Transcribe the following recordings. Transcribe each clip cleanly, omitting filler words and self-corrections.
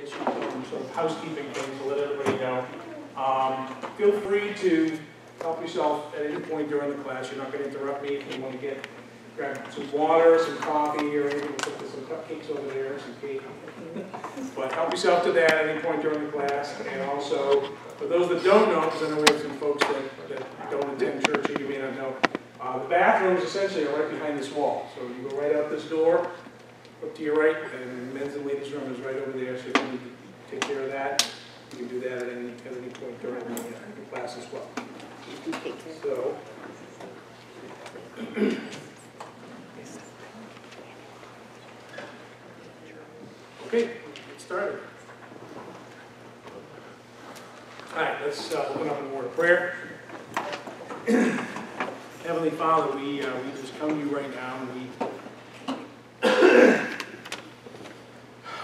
guess you call them sort of housekeeping things to let everybody know. Feel free to help yourself at any point during the class. You're not going to interrupt me if you want to grab some water, some coffee, or anything. We'll put some cupcakes over there, some cake. But help yourself to that at any point during the class. And also, for those that don't know, because I know we have some folks that don't attend church and you may not know, the bathrooms essentially are right behind this wall. So you go right out this door, up to your right, and the men's and ladies' room is right over there. So if you need to take care of that, you can do that at any point during the class as well. So, okay, get started. All right, let's open up in a word of prayer. Heavenly Father, we just come to you right now, and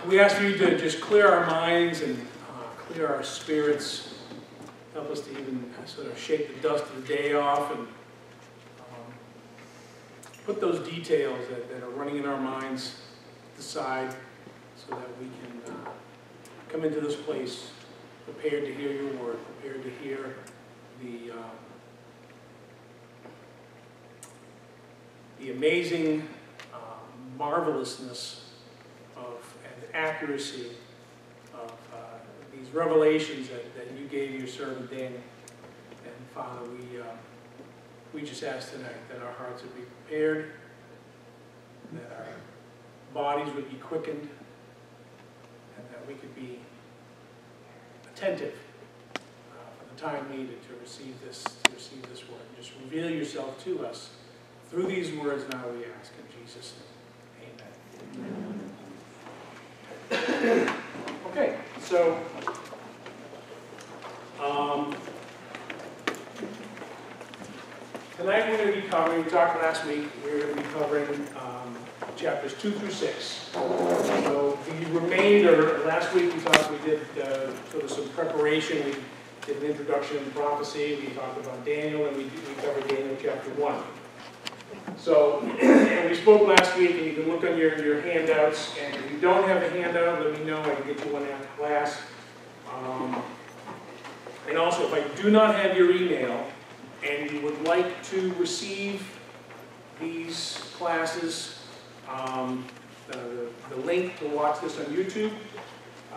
we ask for you to just clear our minds and clear our spirits. Help us to even sort of shake the dust of the day off and put those details that are running in our minds aside so that we can come into this place prepared to hear your word, prepared to hear the amazing marvelousness of and accuracy of these revelations that you gave your servant Daniel. And Father, we just ask tonight that our hearts would be prepared, that our bodies would be quickened, and that we could be attentive for the time needed to receive this word. Just reveal yourself to us through these words now, we ask in Jesus' name. Amen. Okay, so tonight we're going to be covering, we talked last week, we were going to be covering chapters 2 through 6. So the remainder, last week we did sort of some preparation. We did an introduction to prophecy. We talked about Daniel, and we covered Daniel chapter 1. So, and we spoke last week, and you can look on your handouts, and if you don't have a handout, let me know. I can get you one after class. And also, if I do not have your email, and you would like to receive these classes, the link to watch this on YouTube,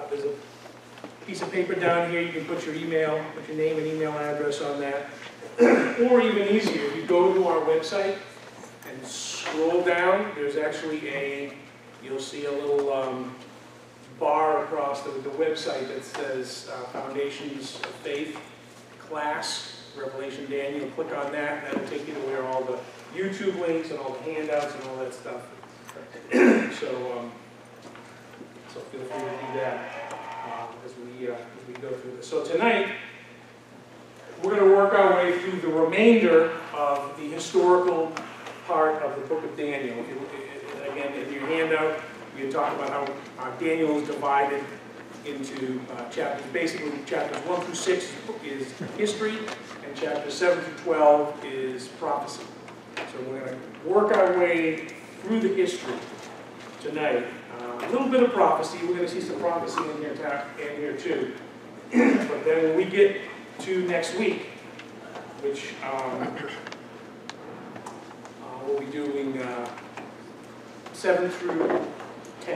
there's a piece of paper down here. You can put your email, put your name and email address on that. Or even easier, if you go to our website and scroll down, there's actually you'll see a little bar across the website that says Foundations of Faith class, Revelation Daniel. Click on that, that'll take you to where all the YouTube links and all the handouts and all that stuff. So feel free to do that as we go through this. So tonight, we're going to work our way through the remainder of the historical part of the book of Daniel. Again, in your handout, we talk about how Daniel is divided into chapters. Basically, chapters 1 through 6 is history, and chapters 7 through 12 is prophecy. So we're going to work our way through the history tonight. A little bit of prophecy. We're going to see some prophecy in here too. But then when we get to next week, which we'll be doing 7 through 10, I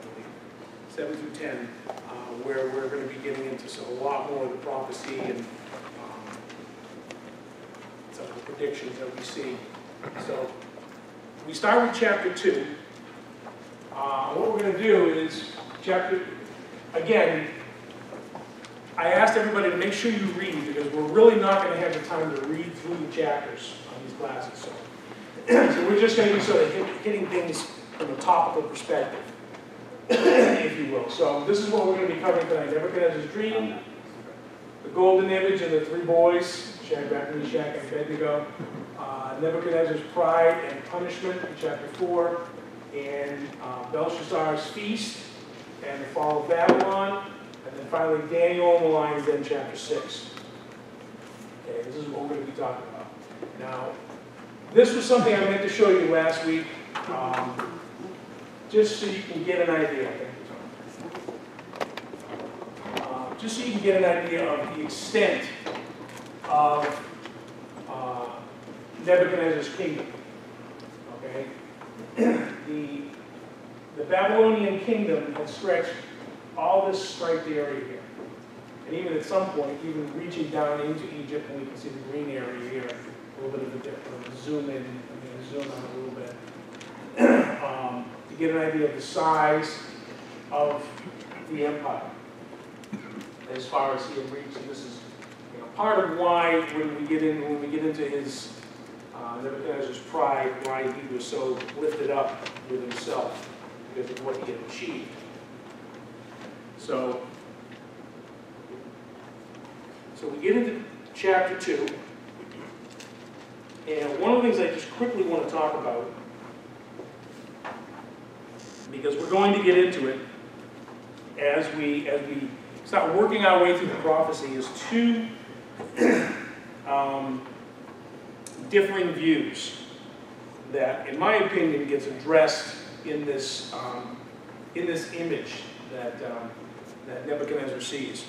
believe. 7 through 10, where we're going to be getting into a lot more of the prophecy and some of the predictions that we see. So we start with chapter 2. What we're going to do is, again, I asked everybody to make sure you read, because we're really not going to have the time to read through the chapters on these classes. So we're just going to be sort of hitting things from a topical perspective, if you will. So this is what we're going to be covering tonight. Nebuchadnezzar's dream, the golden image and the three boys, Shadrach, Meshach, and Abednego, Nebuchadnezzar's pride and punishment in chapter 4, and Belshazzar's feast and the fall of Babylon, and then finally Daniel and the lion's den, chapter 6. Okay, this is what we're going to be talking about. Now, this was something I meant to show you last week, just so you can get an idea. just so you can get an idea of the extent of Nebuchadnezzar's kingdom. Okay? The Babylonian kingdom had stretched all this striped area here. And even at some point, even reaching down into Egypt, and we can see the green area here, a little bit of a different zoom in, zoom out a little bit, to get an idea of the size of the empire as far as he had reached. And this is, you know, part of why when we get into his Nebuchadnezzar's pride, why he was so lifted up with himself because of what he had achieved. So we get into chapter 2, and one of the things I just quickly want to talk about, because we're going to get into it as we start working our way through the prophecy, is two differing views that, in my opinion, gets addressed in this image that Nebuchadnezzar sees.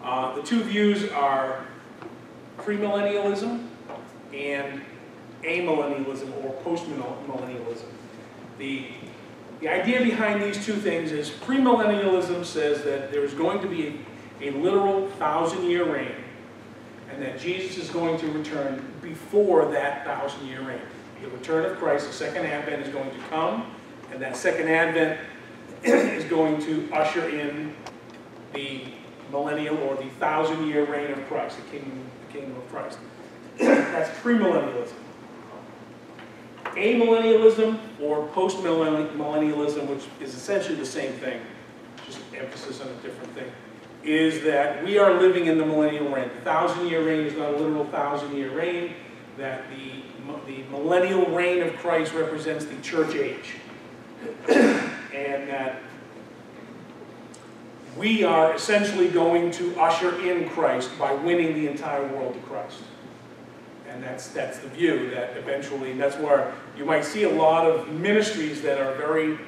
The two views are premillennialism and amillennialism, or postmillennialism. The idea behind these two things is premillennialism says that there is going to be a literal 1,000-year reign, and that Jesus is going to return before that 1,000-year reign. The return of Christ, the second advent, is going to come, and that second advent is going to usher in the millennial, or the 1,000-year reign of Christ, the kingdom of Christ. That's premillennialism. Amillennialism, or postmillennialism, which is essentially the same thing, just emphasis on a different thing, is that we are living in the millennial reign. The 1,000-year reign is not a literal 1,000-year reign, that the millennial reign of Christ represents the church age. And that we are essentially going to usher in Christ by winning the entire world to Christ. And that's the view, that eventually, that's where you might see a lot of ministries that are very,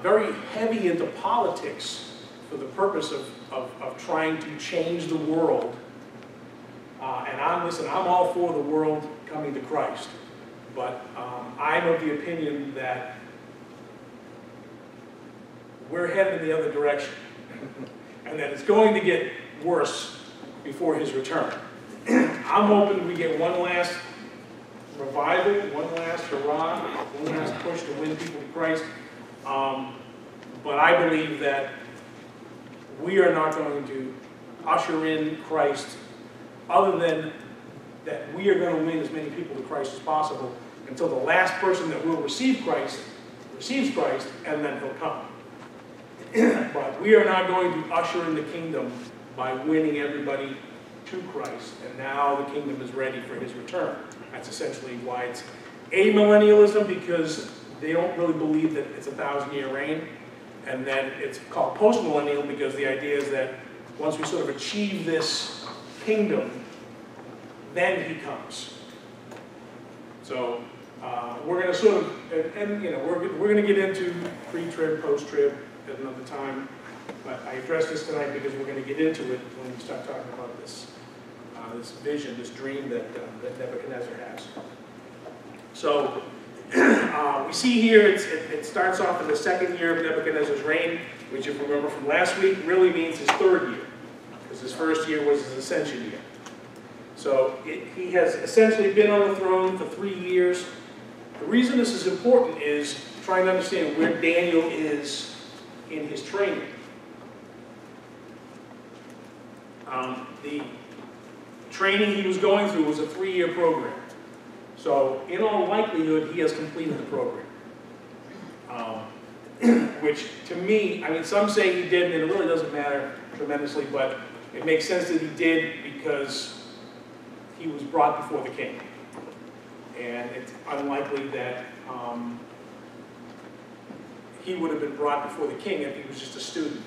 very heavy into politics for the purpose of trying to change the world. And I'm all for the world coming to Christ. But I'm of the opinion that we're headed in the other direction. And that it's going to get worse before his return. I'm hoping we get one last revival, one last hurrah, one last push to win people to Christ. But I believe that we are not going to usher in Christ, other than that we are going to win as many people to Christ as possible until the last person that will receive Christ receives Christ, and then he'll come. But we are not going to usher in the kingdom by winning everybody to Christ, and now the kingdom is ready for his return. That's essentially why it's amillennialism, because they don't really believe that it's a 1,000-year reign. And then it's called postmillennial because the idea is that once we sort of achieve this kingdom, then he comes. So we're going to sort of, and you know, we're going to get into pre-trib, post-trib at another time. But I addressed this tonight because we're going to get into it when we start talking about this this vision, this dream that Nebuchadnezzar has. So we see here it starts off in the second year of Nebuchadnezzar's reign, which, if you remember from last week, really means his third year, because his first year was his ascension year. So he has essentially been on the throne for 3 years. The reason this is important is trying to understand where Daniel is in his training. The training he was going through was a 3-year program. So in all likelihood, he has completed the program. Which, to me, I mean, some say he did, and it really doesn't matter tremendously, but it makes sense that he did because he was brought before the king. And it's unlikely that he would have been brought before the king if he was just a student.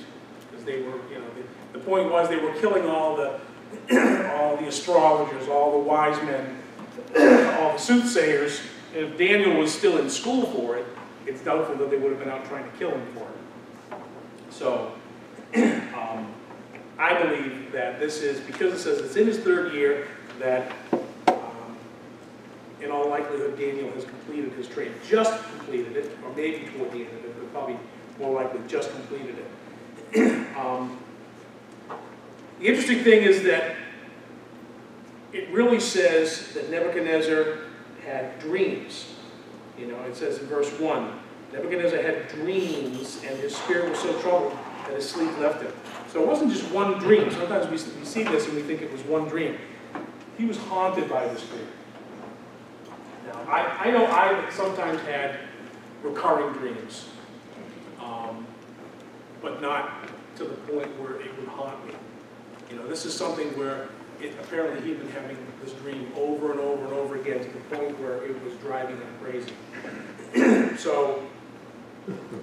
Because they were, you know, the point was they were killing all the astrologers, all the wise men, all the soothsayers. And if Daniel was still in school for it, it's doubtful that they would have been out trying to kill him for it. So, I believe that this is, because it says it's in his third year, that in all likelihood Daniel has completed his trade, just completed it, or maybe toward the end of it, but probably more likely just completed it. The interesting thing is that it really says that Nebuchadnezzar had dreams. You know, it says in verse 1, Nebuchadnezzar had dreams and his spirit was so troubled that his sleep left him. So it wasn't just one dream. Sometimes we see this and we think it was one dream. He was haunted by this dream. Now, I know I've sometimes had recurring dreams, but not to the point where it would haunt me. You know, this is something where apparently he'd been having this dream over and over and over again to the point where it was driving him crazy. So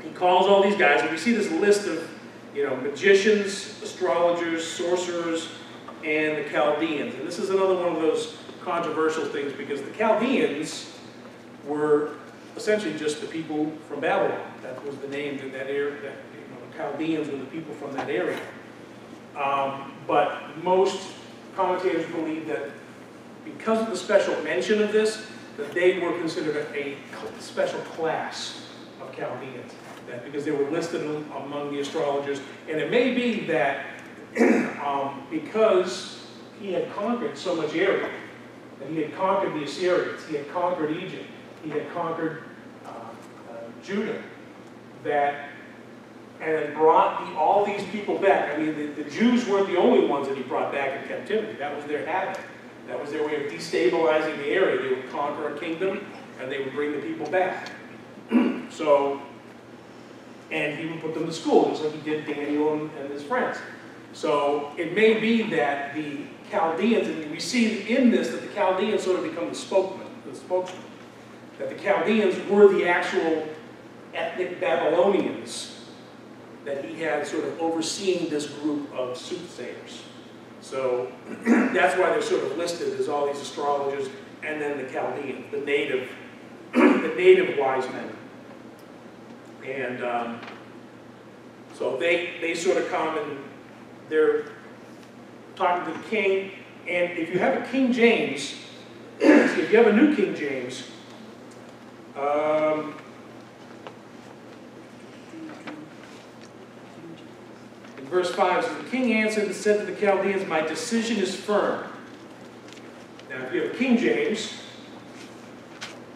he calls all these guys, and we see this list of, you know, magicians, astrologers, sorcerers, and the Chaldeans. And this is another one of those controversial things because the Chaldeans were essentially just the people from Babylon. That was the name that area. That, you know, the Chaldeans were the people from that area. But most commentators believe that because of the special mention of this, that they were considered a special class of Chaldeans. That because they were listed among the astrologers, and it may be that because he had conquered so much area, that he had conquered the Assyrians, he had conquered Egypt, he had conquered Judah, that and brought all these people back. I mean, the Jews weren't the only ones that he brought back in captivity. That was their habit. That was their way of destabilizing the area. They would conquer a kingdom, and they would bring the people back. So, and he would put them to school, just like he did Daniel and his friends. So it may be that the Chaldeans, and we see in this that the Chaldeans sort of become the spokesman. That the Chaldeans were the actual ethnic Babylonians that he had sort of overseeing this group of soothsayers. So that's why they're sort of listed as all these astrologers, and then the Chaldeans, the native wise men. And so they sort of come and they're talking to the king. And if you have a King James, if you have a New King James, in verse 5, so the king answered and said to the Chaldeans, "My decision is firm." Now, if you have King James,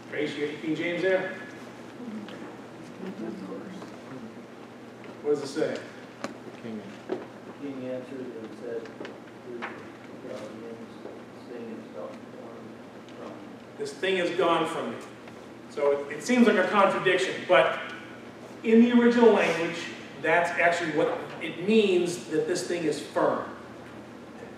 Trace, you have King James there? What does it say? The king answered and said, "This thing is gone from me." So it seems like a contradiction, but in the original language, that's actually what it means, that this thing is firm.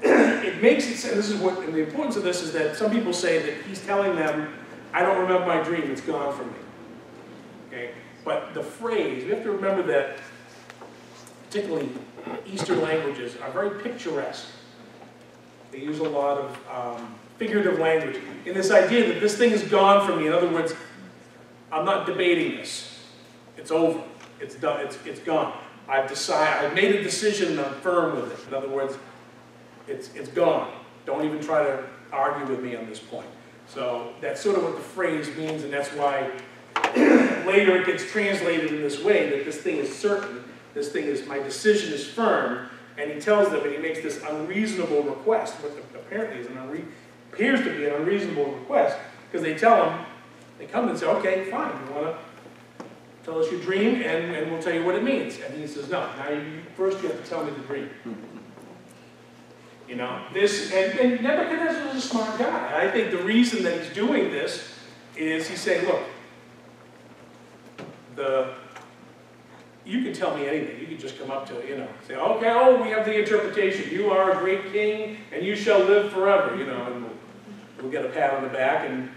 It makes it, and this is what, and the importance of this is that some people say that he's telling them, "I don't remember my dream, it's gone from me." Okay? But the phrase, we have to remember that, particularly Eastern languages, are very picturesque. They use a lot of figurative language. In this idea that this thing is gone from me, in other words, I'm not debating this. It's over. It's done. It's gone. I've decided. I've made a decision and I'm firm with it. In other words, it's gone. Don't even try to argue with me on this point. So that's sort of what the phrase means, and that's why later it gets translated in this way, that this thing is certain. This thing is, my decision is firm. And he tells them, and he makes this unreasonable request, what apparently is appears to be an unreasonable request, because they tell him, they come and say, "Okay, fine, you want to tell us your dream, and we'll tell you what it means." And he says, "No, now first you have to tell me the dream." You know, this, and Nebuchadnezzar is a smart guy. I think the reason that he's doing this is he's saying, "Look, you can tell me anything. You can just come up to, you know, say, okay, oh, we have the interpretation. You are a great king, and you shall live forever," you know, and we'll get a pat on the back, and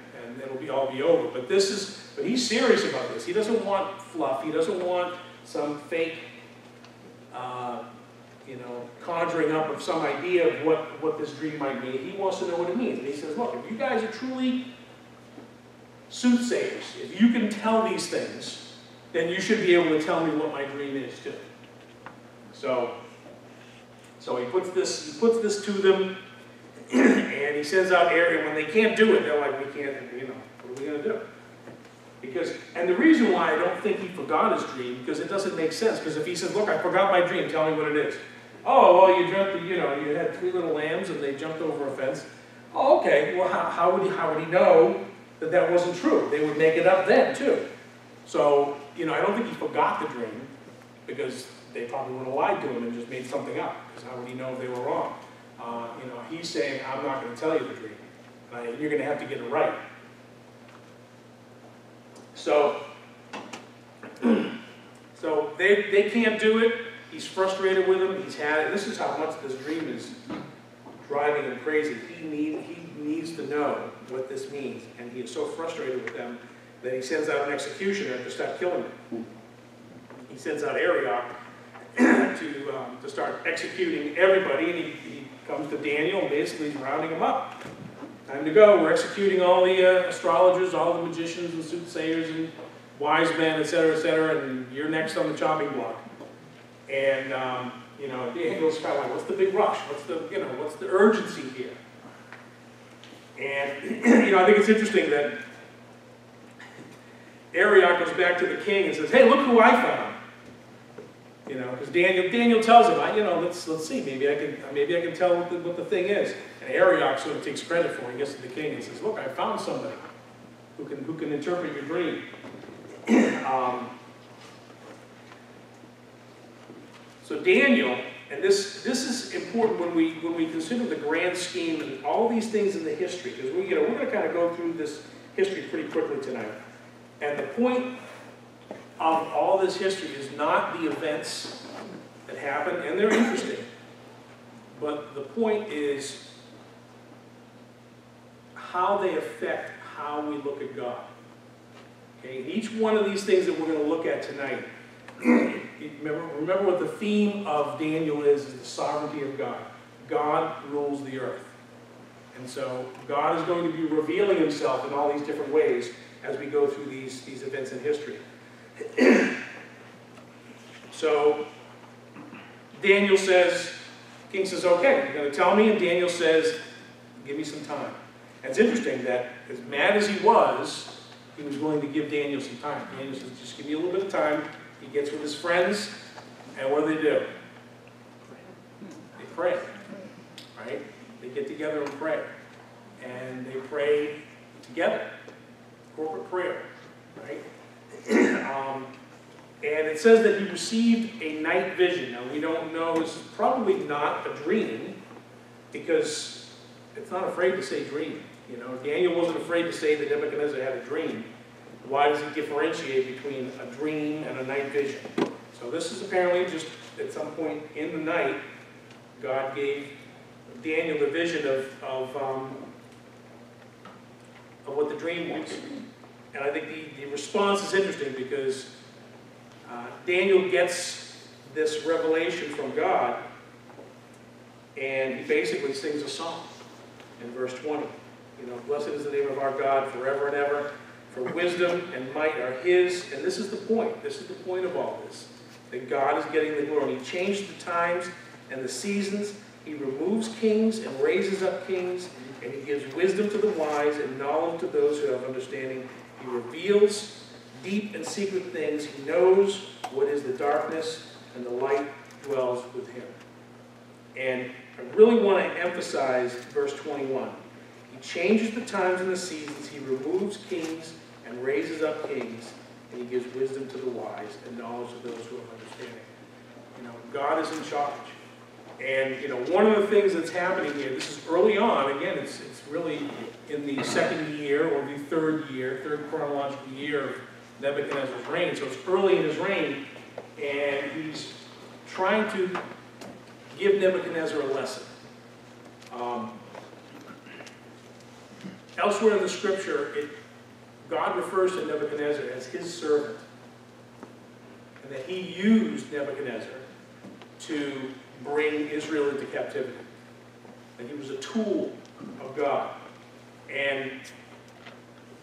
it'll all be over. But but he's serious about this. He doesn't want fluff. He doesn't want some fake, you know, conjuring up of some idea of what this dream might mean. He wants to know what it means. And he says, "Look, if you guys are truly soothsayers, if you can tell these things, then you should be able to tell me what my dream is too." So So he puts this to them, and he sends out Aaron. When they can't do it, they're like, we can't, what are we going to do? And the reason why I don't think he forgot his dream, because it doesn't make sense. Because if he says, look, I forgot my dream, tell me what it is. Oh, well, you had 3 little lambs and they jumped over a fence. Oh, okay, well, how would he know that that wasn't true? They would make it up then, too. So, I don't think he forgot the dream, because they probably would have lied to him and just made something up, because how would he know if they were wrong? He's saying, I'm not going to tell you the dream. You're going to have to get it right. So they can't do it. He's frustrated with them. He's had it. This is how much this dream is driving him crazy. He needs to know what this means, and he is so frustrated with them that he sends out an executioner to start killing them. He sends out Arioch to start executing everybody, and he comes to Daniel and basically he's rounding them up. Time to go. We're executing all the astrologers, all the magicians and soothsayers and wise men, etc., and you're next on the chopping block. And Daniel's kind of like, what's the big rush? What's the urgency here? And I think it's interesting that Arioch goes back to the king and says, hey, look who I found. Because Daniel tells him, let's see, maybe I can tell what the thing is. And Arioch sort of takes credit for it. He gets to the king and says, look, I found somebody who can interpret your dream. So Daniel, and this is important when we consider the grand scheme and all these things in the history, because we're going to kind of go through this history pretty quickly tonight. And the point of all this history is not the events that happen, and they're interesting, but the point is how they affect how we look at God. Okay, and each one of these things that we're going to look at tonight, remember what the theme of Daniel is the sovereignty of God. God rules the earth. And so God is going to be revealing himself in all these different ways as we go through these events in history. So Daniel says, the king says, okay, you're going to tell me? And Daniel says, give me some time. And it's interesting that as mad as he was willing to give Daniel some time. Daniel says, just give me a little bit of time. He gets with his friends, and what do? They pray, right? They get together and pray. And they pray together. Corporate prayer, right? And it says that he received a night vision. Now, we don't know, this is probably not a dream, because it's not afraid to say dream. Daniel wasn't afraid to say that Nebuchadnezzar had a dream. Why does he differentiate between a dream and a night vision? So this is apparently just at some point in the night, God gave Daniel the vision of what the dream was. And I think the response is interesting because Daniel gets this revelation from God, and he basically sings a song in verse 20. Blessed is the name of our God forever and ever, for wisdom and might are his. And this is the point. This is the point of all this, that God is getting the glory. He changed the times and the seasons. He removes kings and raises up kings, and he gives wisdom to the wise and knowledge to those who have understanding. He reveals deep and secret things. He knows what is the darkness, and the light dwells with him. And I really want to emphasize verse 21. He changes the times and the seasons. He removes kings and raises up kings, and he gives wisdom to the wise and knowledge to those who have understanding. God is in charge. And, one of the things that's happening here, this is early on, again, it's really in the second year or the third chronological year of Nebuchadnezzar's reign. So it's early in his reign, and he's trying to give Nebuchadnezzar a lesson. Elsewhere in the scripture, God refers to Nebuchadnezzar as his servant, and that he used Nebuchadnezzar to bring Israel into captivity. And he was a tool of God. And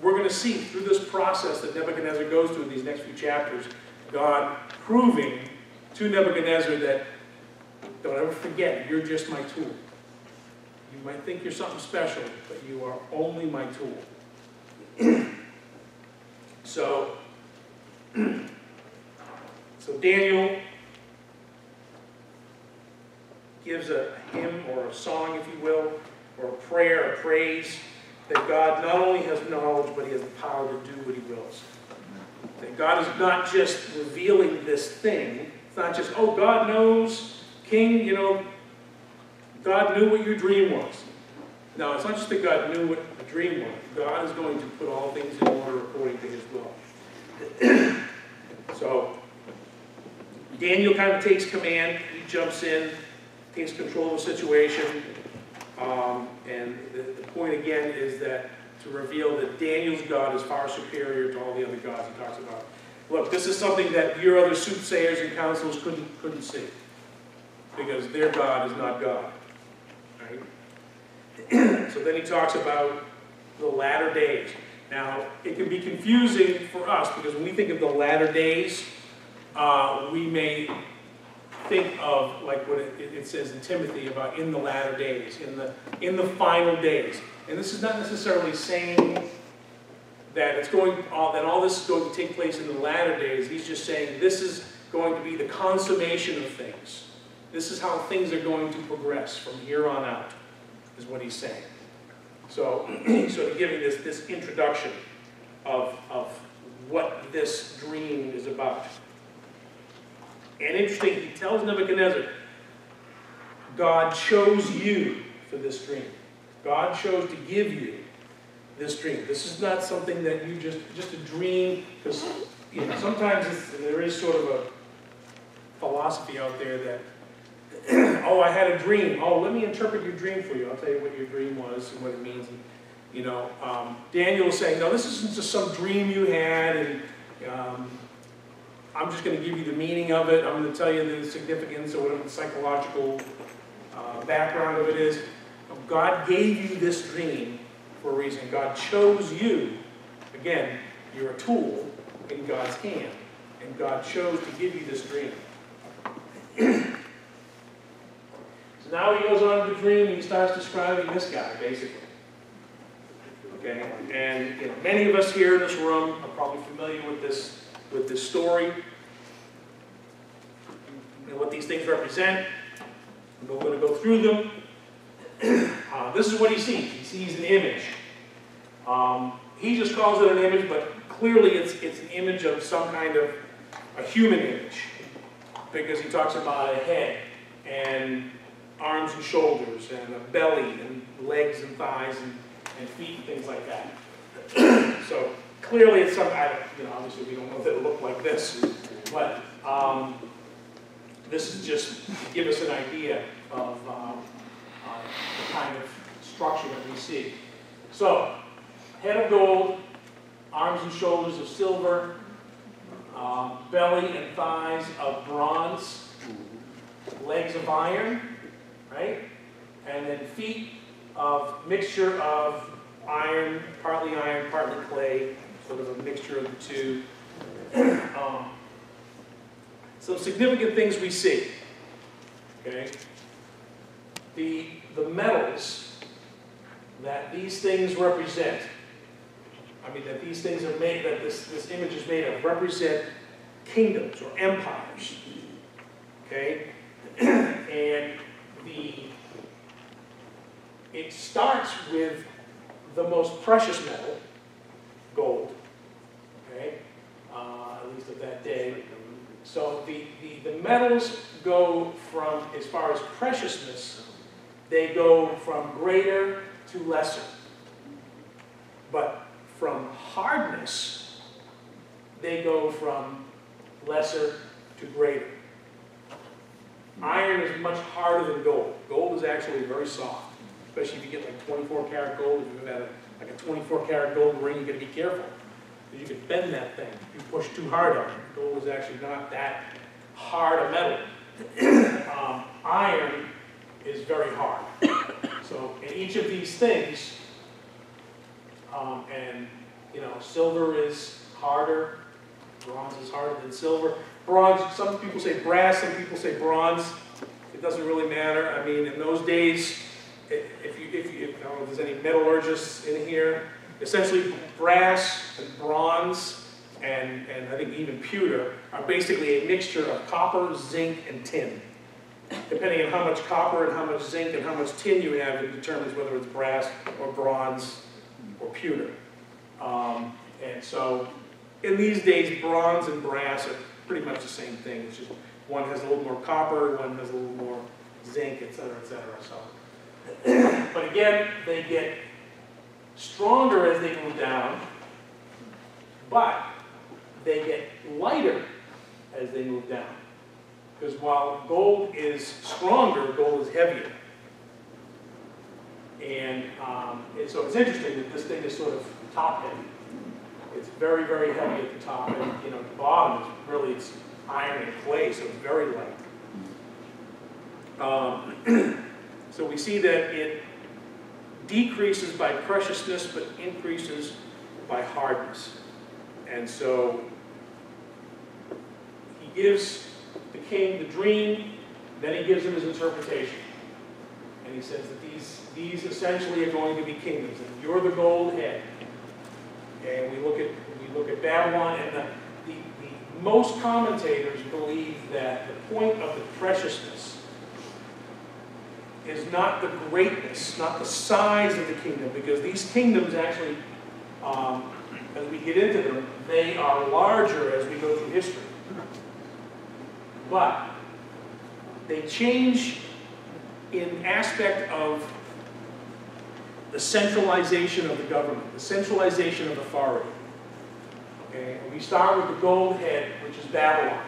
we're going to see through this process that Nebuchadnezzar goes through in these next few chapters, God proving to Nebuchadnezzar that Don't ever forget, you're just my tool. You might think you're something special, but you are only my tool. So Daniel gives a hymn or a song, if you will, or a prayer, a praise, that God not only has knowledge, but he has the power to do what he wills. That God is not just revealing this thing. It's not just, oh, God knows, King, you know, God knew what your dream was. No, it's not just that God knew what the dream was. God is going to put all things in order according to his will. So, Daniel kind of takes command. He jumps in, takes control of the situation. And the point again is that to reveal that Daniel's God is far superior to all the other gods he talks about. Look, this is something that your other soothsayers and councils couldn't see. Because their God is not God. Right? So then he talks about the latter days. Now, it can be confusing for us because when we think of the latter days, we may think of like what it says in Timothy about in the latter days, in the final days. And this is not necessarily saying that it's going that all this is going to take place in the latter days. He's just saying this is going to be the consummation of things. This is how things are going to progress from here on out, is what he's saying. So he's sort of giving this introduction of what this dream is about. And interesting, he tells Nebuchadnezzar, God chose you for this dream. God chose to give you this dream. This is not something that you just a dream, because you know, sometimes there is sort of a philosophy out there that, oh, I had a dream. Oh, let me interpret your dream for you. I'll tell you what your dream was and what it means. And, you know, Daniel is saying, no, this isn't just some dream you had, and I'm just going to give you the meaning of it. I'm going to tell you the significance or whatever the psychological background of it is. God gave you this dream for a reason. God chose you. Again, you're a tool in God's hand. And God chose to give you this dream. So now he goes on to the dream and he starts describing this guy, basically. Okay? And you know, many of us here in this room are probably familiar with this story and what these things represent. We're going to go through them. This is what he sees. He sees an image. He just calls it an image, but clearly it's an image of some kind of a human image, because he talks about a head and arms and shoulders and a belly and legs and thighs and feet and things like that. So clearly it's some, obviously we don't know if it'll look like this, but this is just to give us an idea of the kind of structure that we see. So, head of gold, arms and shoulders of silver, belly and thighs of bronze, legs of iron, right? And then feet of mixture of iron, partly clay, sort of a mixture of the two. Some significant things we see. Okay? The metals that these things represent, that these things are made, that this image is made of, represent kingdoms or empires. Okay? And it starts with the most precious metal, gold. Okay? At least of that day. So the metals go from, as far as preciousness, they go from greater to lesser. But from hardness, they go from lesser to greater. Iron is much harder than gold. Gold is actually very soft, especially if you get like 24 karat gold. If you've had like a 24 karat gold ring, you've got to be careful, because you can bend that thing if you push too hard on it. Gold is actually not that hard a metal. Iron is very hard. So in each of these things, silver is harder, bronze is harder than silver. Bronze, some people say brass, some people say bronze. It doesn't really matter. I mean, in those days, if you I don't know if there's any metallurgists in here, essentially brass and bronze and I think even pewter are basically a mixture of copper, zinc, and tin. Depending on how much copper and how much zinc and how much tin you have, it determines whether it's brass or bronze or pewter. And so in these days, bronze and brass are pretty much the same thing. It's just one has a little more copper, one has a little more zinc, et cetera, et cetera. So, but again, they get stronger as they move down, but they get lighter as they move down. Because while gold is stronger, gold is heavier. And so it's interesting that this thing is sort of top heavy. It's very, very heavy at the top, and at the bottom is really it's iron and clay, so it's very light. So we see that it decreases by preciousness, but increases by hardness. And so he gives the king the dream, then he gives him his interpretation. And he says that these essentially are going to be kingdoms, and you're the gold head. And we look at Babylon, and the most commentators believe that the point of the preciousness is not the greatness, not the size of the kingdom, because these kingdoms actually, as we get into them, they are larger as we go through history. But they change in aspect of the centralization of the government, the centralization of authority. Okay? And we start with the gold head, which is Babylon.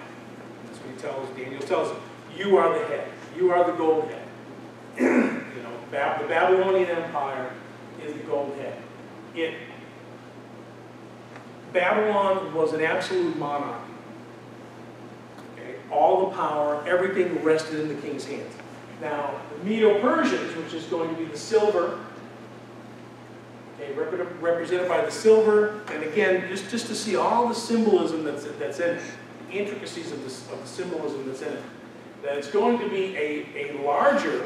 That's what he tells, Daniel tells him, you are the head. You are the gold head. The Babylonian Empire is the gold head. Babylon was an absolute monarchy. Okay? All the power, everything rested in the king's hands. Now, the Medo-Persians, which is going to be the silver, okay, represented by the silver, and again, just to see all the symbolism that's in it, the intricacies of the symbolism that's in it, that it's going to be a larger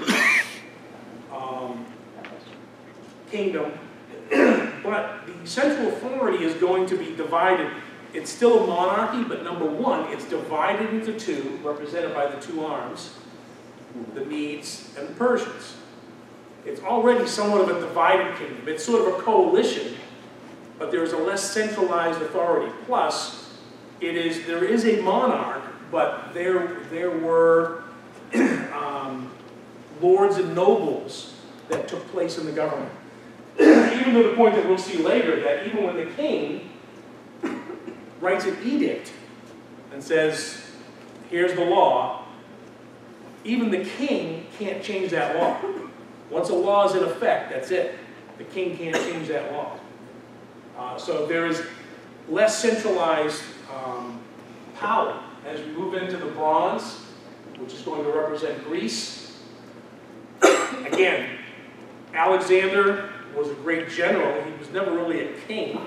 kingdom, but the central authority is going to be divided. It's still a monarchy, but number one, it's divided into two, represented by the two arms, the Medes and the Persians. It's already somewhat of a divided kingdom. It's sort of a coalition, but there is a less centralized authority. Plus, there is a monarch, but there were lords and nobles that took place in the government. Even to the point that we'll see later that even when the king writes an edict and says, here's the law, even the king can't change that law. Once a law is in effect, that's it. The king can't change that law. So there is less centralized power. As we move into the bronze, which is going to represent Greece, again, Alexander was a great general. He was never really a king.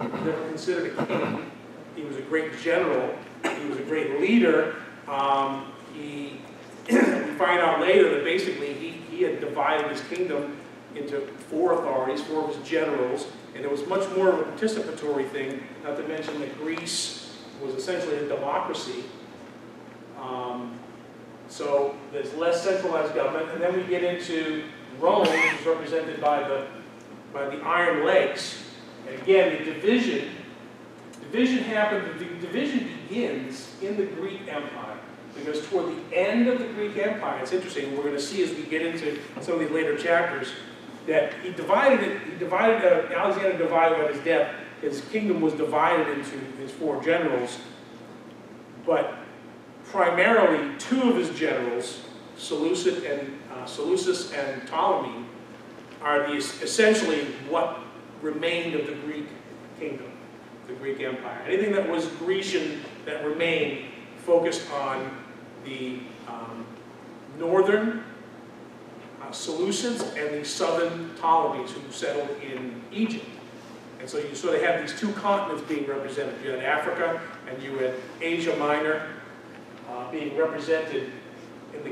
He was never considered a king. He was a great general. He was a great leader. We find out later that basically he had divided his kingdom into four authorities, four of his generals, and it was much more of a participatory thing, not to mention that Greece was essentially a democracy. So there's less centralized government, and then we get into Rome, which is represented by the Iron Legs. And again, the division happened, the division begins in the Greek Empire, because toward the end of the Greek Empire, it's interesting, we're going to see as we get into some of these later chapters, that Alexander divided at his death, his kingdom was divided into his four generals, but primarily two of his generals, Seleucus and Ptolemy, are essentially what remained of the Greek kingdom, the Greek Empire. Anything that was Grecian that remained focused on the northern Seleucids and the southern Ptolemies who settled in Egypt. And so you sort of have these two continents being represented. You had Africa and you had Asia Minor being represented in the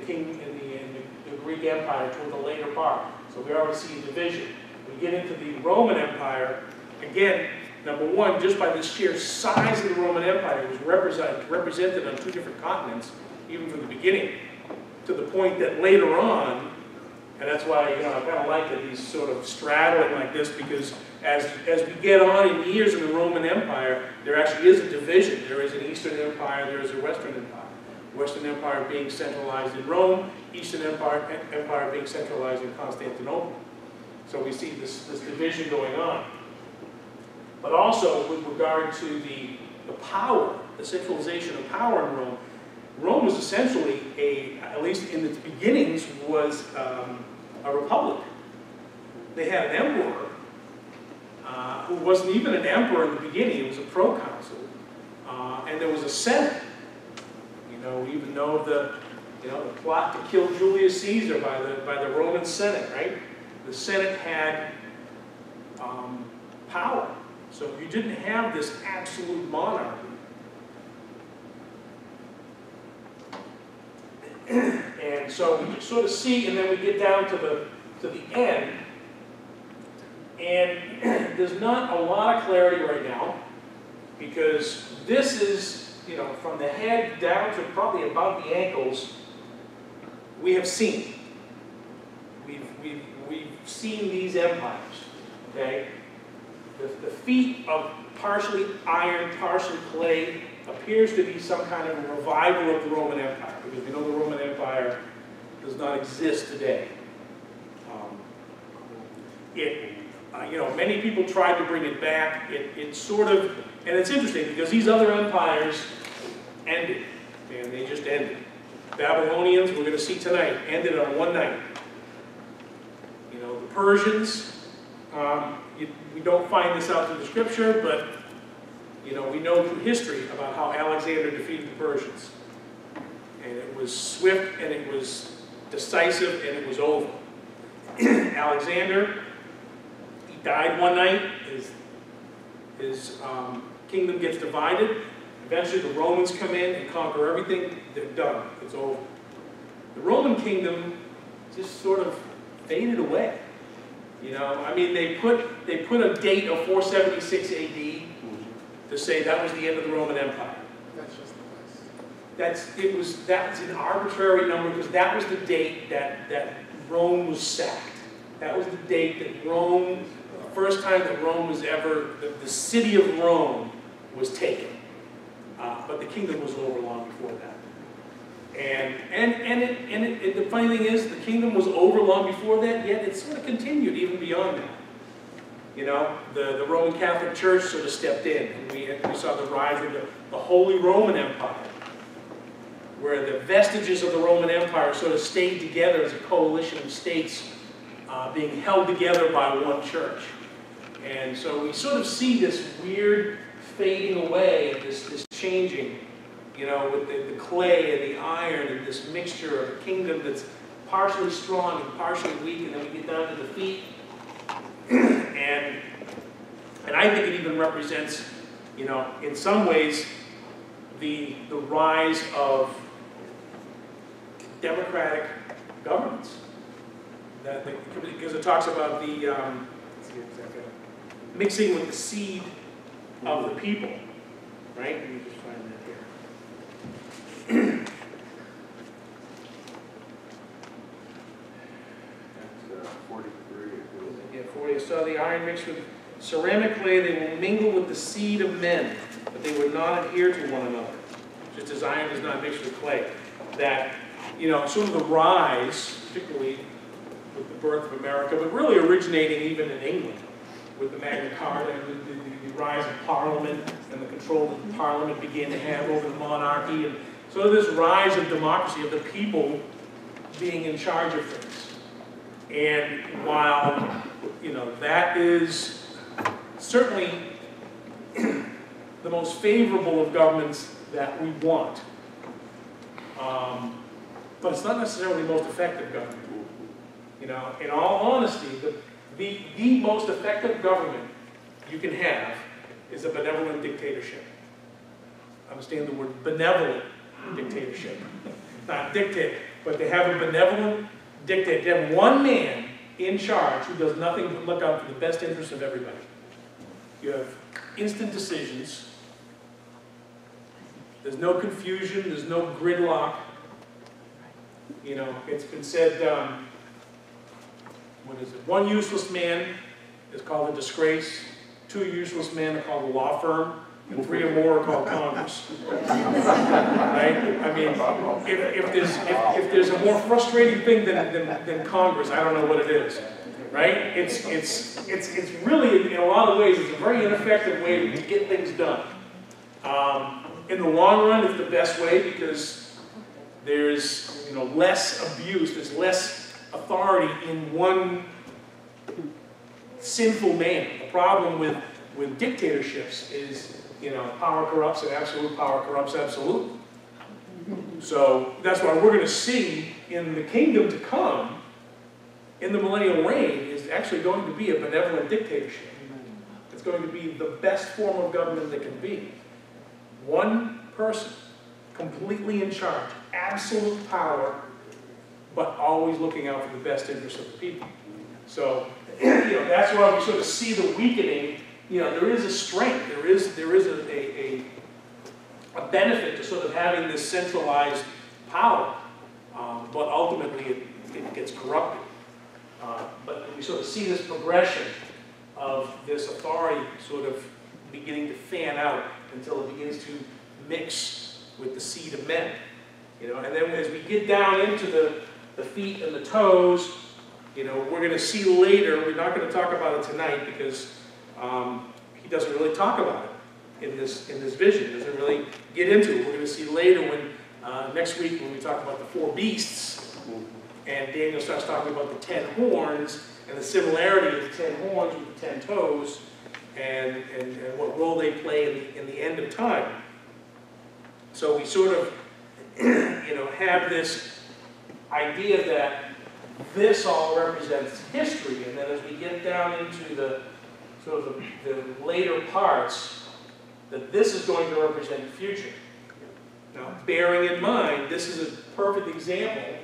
Greek Empire toward the later part. So we already see a division. We get into the Roman Empire, again, number one, just by the sheer size of the Roman Empire, it was represented on two different continents, even from the beginning, to the point that later on, and that's why, I kind of like it, these sort of straddling like this, because as we get on in years in the Roman Empire, there actually is a division. There is an Eastern Empire, there is a Western Empire. Western Empire being centralized in Rome, Eastern Empire being centralized in Constantinople. So we see this division going on. But also with regard to the power, the centralization of power in Rome, Rome was essentially at least in its beginnings, was a republic. They had an emperor who wasn't even an emperor in the beginning, he was a proconsul. And there was a senate. We even know of the plot to kill Julius Caesar by the Roman Senate, right? The Senate had power. So you didn't have this absolute monarchy. And so we sort of see, and then we get down to the end, and there's not a lot of clarity right now, because this is, from the head down to probably above the ankles, we have seen. We've seen these empires, okay? The feat of partially iron, partially clay appears to be some kind of a revival of the Roman Empire, because we know the Roman Empire does not exist today. Many people tried to bring it back. It sort of, and it's interesting because these other empires ended, and they just ended. Babylonians, we're going to see tonight, ended on one night. The Persians, we don't find this out through the scripture, but we know through history about how Alexander defeated the Persians. And it was swift, and it was decisive, and it was over. Alexander, he died one night. His kingdom gets divided. Eventually the Romans come in and conquer everything. They're done. It's over. The Roman kingdom just sort of faded away. They put a date of 476 AD to say that was the end of the Roman Empire. That's just the West. That was an arbitrary number, because that was the date that Rome was sacked. That was the date that Rome, the first time that Rome was ever, the city of Rome was taken. But the kingdom was over long before that. And the funny thing is, the kingdom was over long before that, yet it sort of continued even beyond that. The Roman Catholic Church sort of stepped in, and we saw the rise of the Holy Roman Empire, where the vestiges of the Roman Empire sort of stayed together as a coalition of states being held together by one church. And so we sort of see this weird fading away, and this changing, with the clay and the iron and this mixture of a kingdom that's partially strong and partially weak, and then we get down to the feet. And I think it even represents, in some ways, the rise of democratic governments. Because it talks about the let's see exactly, mixing with the seed of the people, right? Let me just find that here. That's 43. Yeah, 40. So the iron mixed with ceramic clay, they will mingle with the seed of men, but they would not adhere to one another, just as iron does not mix with clay. That, sort of the rise, particularly with the birth of America, but really originating even in England with the Magna Carta and the rise of Parliament and the control that the Parliament began to have over the monarchy, and sort of this rise of democracy, of the people being in charge of things. And while, that is certainly the most favorable of governments that we want, but it's not necessarily the most effective government. In all honesty, the most effective government you can have is a benevolent dictatorship. Understand the word benevolent dictatorship. Not dictate, but to have a benevolent dictate, to have one man in charge who does nothing but look out for the best interests of everybody. You have instant decisions. There's no confusion, there's no gridlock. You know, it's been said, what is it? One useless man is called a disgrace. 2 useless men are called a law firm. And 3 or more are called Congress. Right? I mean, if there's a more frustrating thing than Congress, I don't know what it is. Right? It's really, in a lot of ways, it's a very ineffective way to get things done. In the long run, it's the best way because there's less abuse, there's less authority in one sinful man. The problem with dictatorships is, power corrupts and absolute power corrupts absolute. So that's why we're going to see in the kingdom to come, in the millennial reign, is actually going to be a benevolent dictatorship. It's going to be the best form of government that can be. One person, completely in charge, absolute power, but always looking out for the best interests of the people. So, that's why we sort of see the weakening. There is a strength, there is a benefit to sort of having this centralized power, but ultimately it gets corrupted. But we sort of see this progression of this authority sort of beginning to fan out until it begins to mix with the seed of men. And then as we get down into the feet and the toes, we're going to see later, we're not going to talk about it tonight because he doesn't really talk about it in this vision. He doesn't really get into it. We're going to see later when, next week when we talk about the 4 beasts, and Daniel starts talking about the 10 horns, and the similarity of the 10 horns with the 10 toes, and what role they play in the end of time. So we sort of, have this idea that this all represents history, and then as we get down into the sort of the later parts, that this is going to represent the future. Now, bearing in mind, this is a perfect example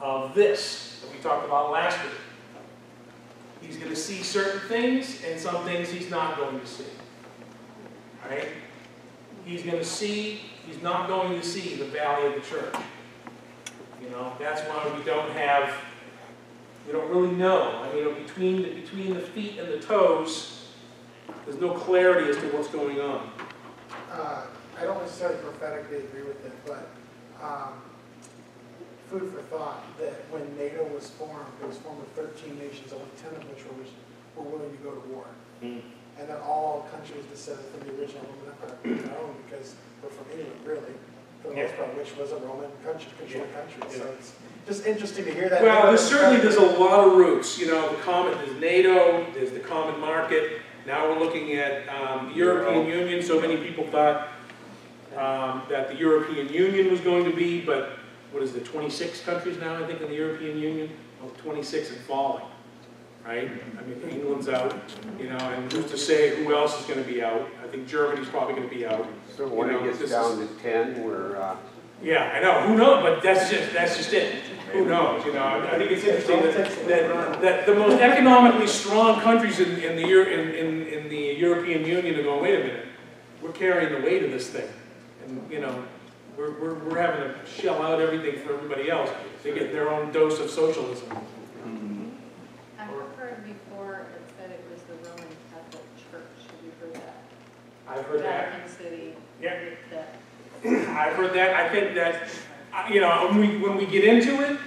of this that we talked about last week. He's going to see certain things, and some things he's not going to see. All right? He's going to see, he's not going to see the valley of the church. That's why we don't really know. I mean, between the feet and the toes, there's no clarity as to what's going on. I don't necessarily prophetically agree with it, but food for thought that when NATO was formed, it was formed with 13 nations, only 10 of which were willing to go to war. And then all countries descended from the original Roman Empire on their own because we're from England, really, for the most part, which was a Roman controlled country. So it's just interesting to hear that. Well, there's a lot of roots. There's NATO, there's the common market. Now we're looking at the European Union. So many people thought that the European Union was going to be, but what is it, 26 countries now, I think, in the European Union? Well, 26 and falling, right? I mean, England's out, and who's to say who else is going to be out? I think Germany's probably going to be out. So when it gets down to 10, we're... Yeah, I know. Who knows? But that's just it. Who knows? I think it's interesting that the most economically strong countries in the European Union are going, wait a minute, we're carrying the weight of this thing, and we're having to shell out everything for everybody else to get their own dose of socialism. I've heard before it said it was the Roman Catholic Church. Have you heard that? I've heard that. Vatican City. Yeah. That. I've heard that. I think that, when we get into it,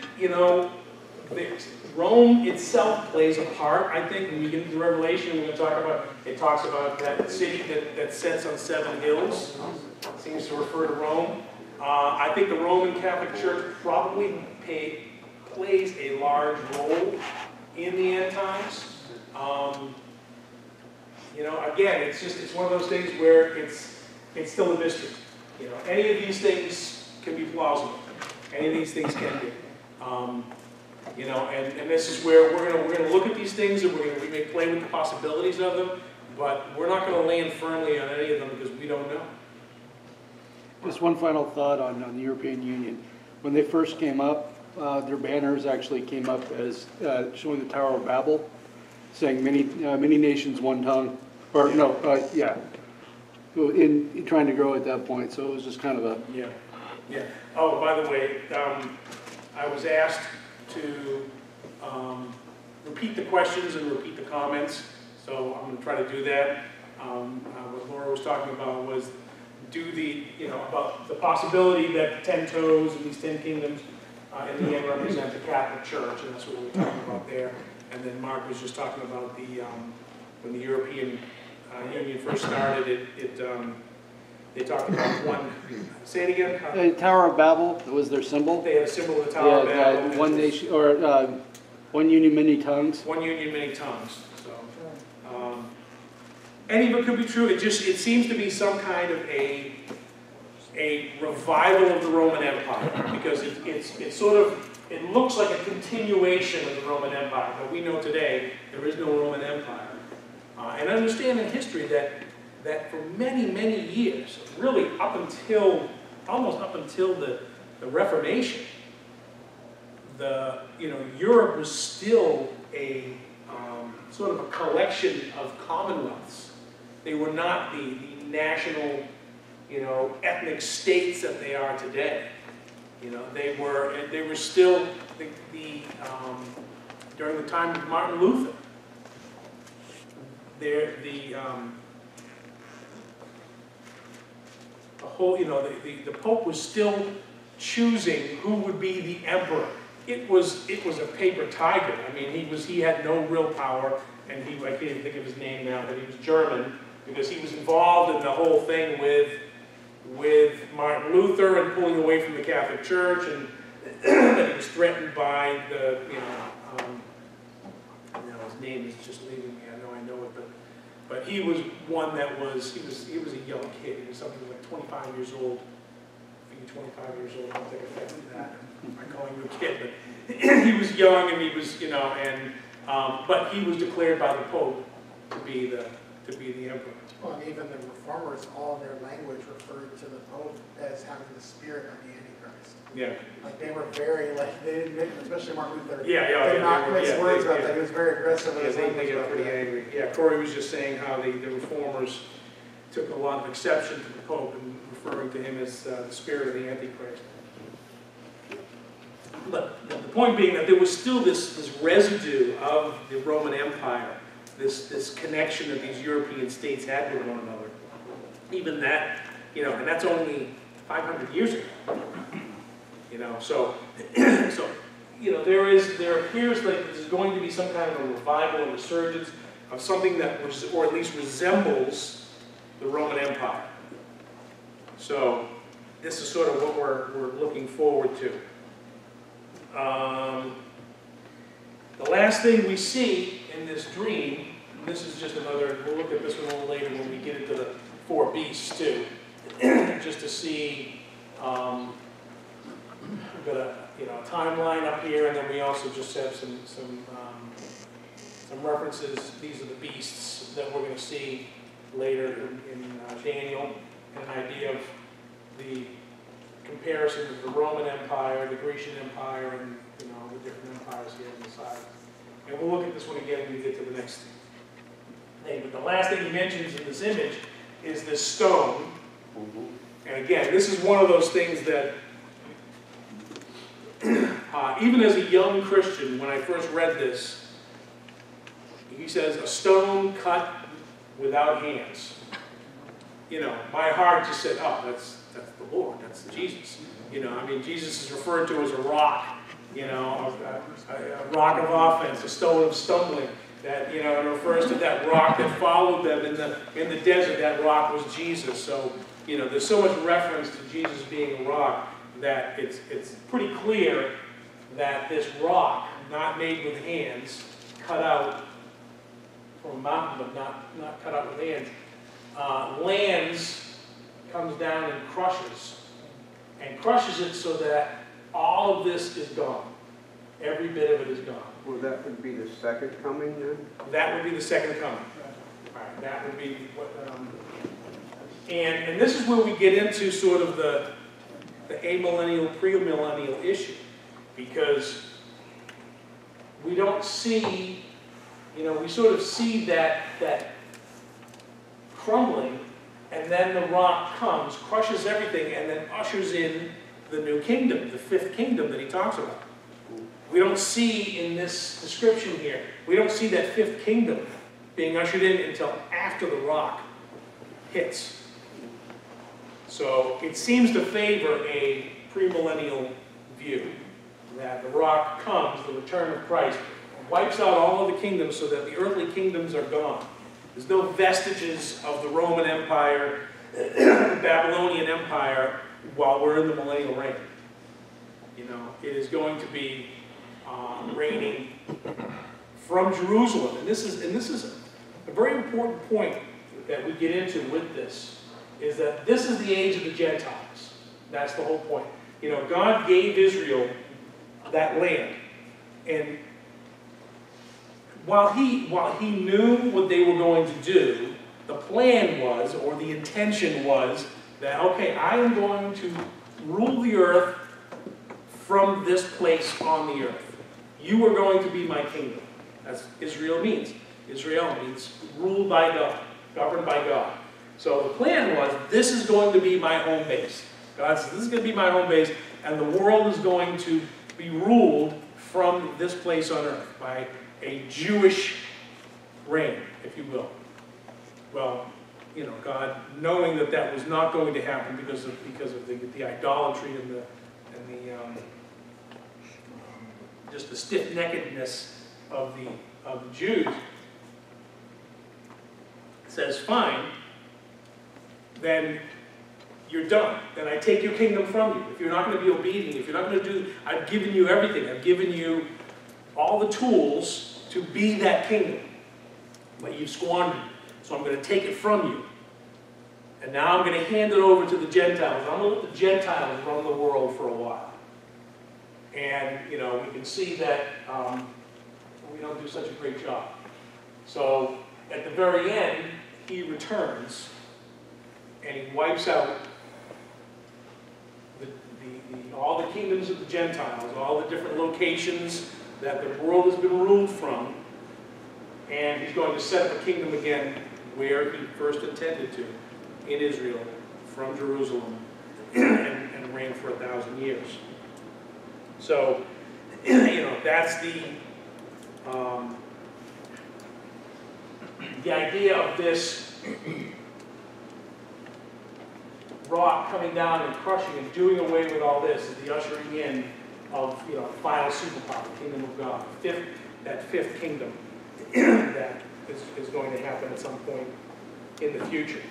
Rome itself plays a part. I think when we get into Revelation, we're going to talk about, it talks about that city that sits on 7 hills. It seems to refer to Rome. I think the Roman Catholic Church probably plays a large role in the end times. Again, it's one of those things where it's still a mystery. Any of these things can be plausible. Any of these things can be. And this is where we're gonna look at these things, and we may play with the possibilities of them, but we're not going to land firmly on any of them because we don't know. Just one final thought on the European Union. When they first came up, their banners actually came up as showing the Tower of Babel, saying many nations, one tongue, or no, yeah, in trying to grow at that point. So it was just kind of a Yeah, yeah. Oh, by the way, I was asked to repeat the questions and repeat the comments, so I'm going to try to do that. What Laura was talking about was about the possibility that the 10 toes and these 10 kingdoms in the end represent the Catholic Church, and that's what we were talking about there. And then Mark was just talking about when the European Union first started, they talked about one. Say it again. the Tower of Babel. Was their symbol. They had a symbol of the Tower of Babel. One nation, or one union, many tongues. One union, many tongues. So, any of it could be true. It seems to be some kind of a revival of the Roman Empire, because it looks like a continuation of the Roman Empire. But we know today there is no Roman Empire, and understand in history that for many, many years, really almost up until the Reformation, Europe was still a sort of a collection of commonwealths. They were not the national, ethnic states that they are today. They were still during the time of Martin Luther. The Pope was still choosing who would be the emperor. It was a paper tiger. I mean, he had no real power, and I can't even think of his name now, but he was German, because he was involved in the whole thing with Martin Luther and pulling away from the Catholic Church, and that he was threatened by his name is just leaving me. I know it, but he was one that he was a young kid. He was something like 25 years old. I think 25 years old. I don't think I affected that. I'm calling him a kid, but he was young, and he was, but he was declared by the Pope to be the emperor. Well, and even the reformers, all their language referred to the Pope as having the spirit of the Antichrist. Yeah. Like they were very, they didn't make, especially Martin Luther. Yeah. Did not mix words about that. He was very aggressive. Yeah, they get pretty angry. Yeah, Corey was just saying how the reformers took a lot of exception to the Pope and referring to him as the spirit of the Antichrist. But the point being that there was still this residue of the Roman Empire, this connection that these European states had with one another. Even that, and that's only 500 years ago. So there appears like there's going to be some kind of a revival and resurgence of something that or at least resembles the Roman Empire. So this is sort of what we're looking forward to. The last thing we see in this dream, and this is just another, we'll look at this one a little later when we get into the 4 beasts too, just to see, we've got a timeline up here, and then we also just have some references. These are the beasts that we're going to see later in Daniel, and an idea of the comparison of the Roman Empire, the Grecian Empire, and the different empires here on the side. And we'll look at this one again when we get to the next thing. But the last thing he mentions in this image is this stone. And again, this is one of those things that even as a young Christian, when I first read this, he says, a stone cut without hands. My heart just said, oh, that's the Lord, that's Jesus. Jesus is referred to as a rock, a rock of offense, a stone of stumbling. That, it refers to that rock that followed them in the desert. That rock was Jesus. So, there's so much reference to Jesus being a rock that it's pretty clear that this rock, not made with hands, cut out from a mountain, but not cut out with hands, lands, comes down and crushes it so that all of this is gone. Every bit of it is gone. Well, that would be the second coming then? That would be the second coming. All right, that would be what. And this is where we get into sort of the amillennial, premillennial issue. because we don't see, we sort of see that crumbling, and then the rock comes, crushes everything, and then ushers in the new kingdom, the fifth kingdom that he talks about. We don't see in this description here, we don't see that fifth kingdom being ushered in until after the rock hits. So it seems to favor a premillennial view, that the rock comes, the return of Christ, wipes out all of the kingdoms so that the earthly kingdoms are gone. There's no vestiges of the Roman Empire, the Babylonian Empire, while we're in the millennial reign. It is going to be reigning from Jerusalem. And this is a very important point that we get into with this, is that this is the age of the Gentiles. That's the whole point. God gave Israel that land. And while he knew what they were going to do, the plan was, or the intention was, that, okay, I am going to rule the earth from this place on the earth. You are going to be my kingdom. That's what Israel means. Israel means ruled by God, governed by God. So the plan was, this is going to be my home base. God says, this is going to be my home base, and the world is going to be ruled from this place on earth by a Jewish reign, if you will. Well, God, knowing that that was not going to happen because of the idolatry and the just the stiff-neckedness of the Jews, says, fine, then you're done. Then I take your kingdom from you. If you're not going to be obedient, if you're not going to do, I've given you everything. I've given you all the tools to be that kingdom. But you've squandered it. So I'm going to take it from you. And now I'm going to hand it over to the Gentiles. I'm going to let the Gentiles run the world for a while. And, we can see that we don't do such a great job. So at the very end, he returns and he wipes out all the kingdoms of the Gentiles, all the different locations that the world has been ruled from, and he's going to set up a kingdom again where he first intended to, in Israel, from Jerusalem, and reign for 1,000 years. So, that's the idea of this rock coming down and crushing and doing away with all this is the ushering in of final superpower, the kingdom of God, that fifth kingdom that is going to happen at some point in the future.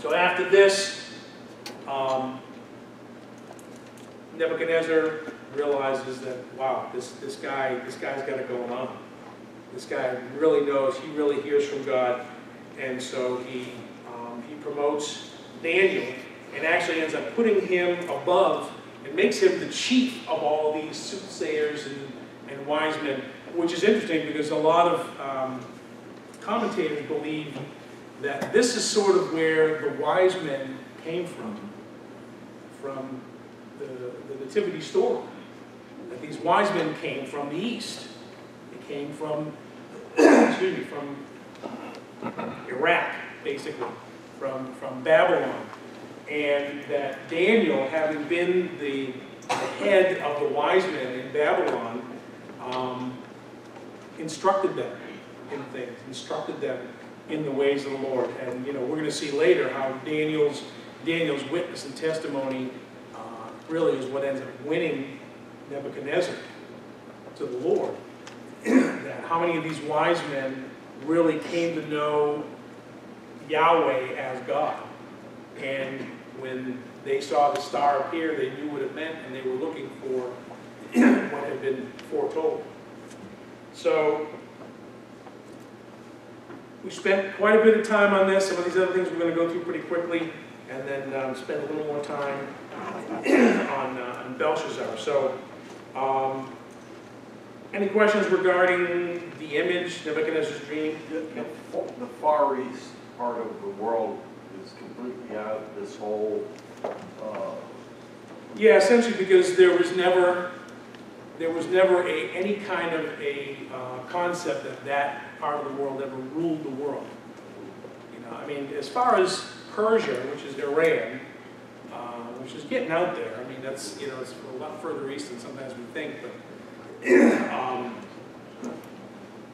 So after this, Nebuchadnezzar realizes that, wow, this guy's got it going on. This guy really knows, he really hears from God, and so he promotes Daniel and actually ends up putting him above and makes him the chief of all these soothsayers and wise men, which is interesting because a lot of commentators believe that this is sort of where the wise men came from the nativity story. That these wise men came from the east. They came from, excuse me, from Iraq, basically, from Babylon. And that Daniel, having been the head of the wise men in Babylon, instructed them in things, instructed them in the ways of the Lord. And we're going to see later how Daniel's witness and testimony really is what ends up winning Nebuchadnezzar to the Lord. That how many of these wise men really came to know Yahweh as God. And when they saw the star appear, they knew what it meant, and they were looking for what had been foretold. So we spent quite a bit of time on this. Some of these other things we're going to go through pretty quickly, and then spend a little more time on Belshazzar. So, any questions regarding the image, Nebuchadnezzar's dream? The Far East part of the world is completely out of this whole... Yeah, essentially because there was never there was never any kind of a concept that that part of the world ever ruled the world. You know, I mean, as far as Persia, which is Iran, which is getting out there. I mean, that's, you know, it's a lot further east than sometimes we think,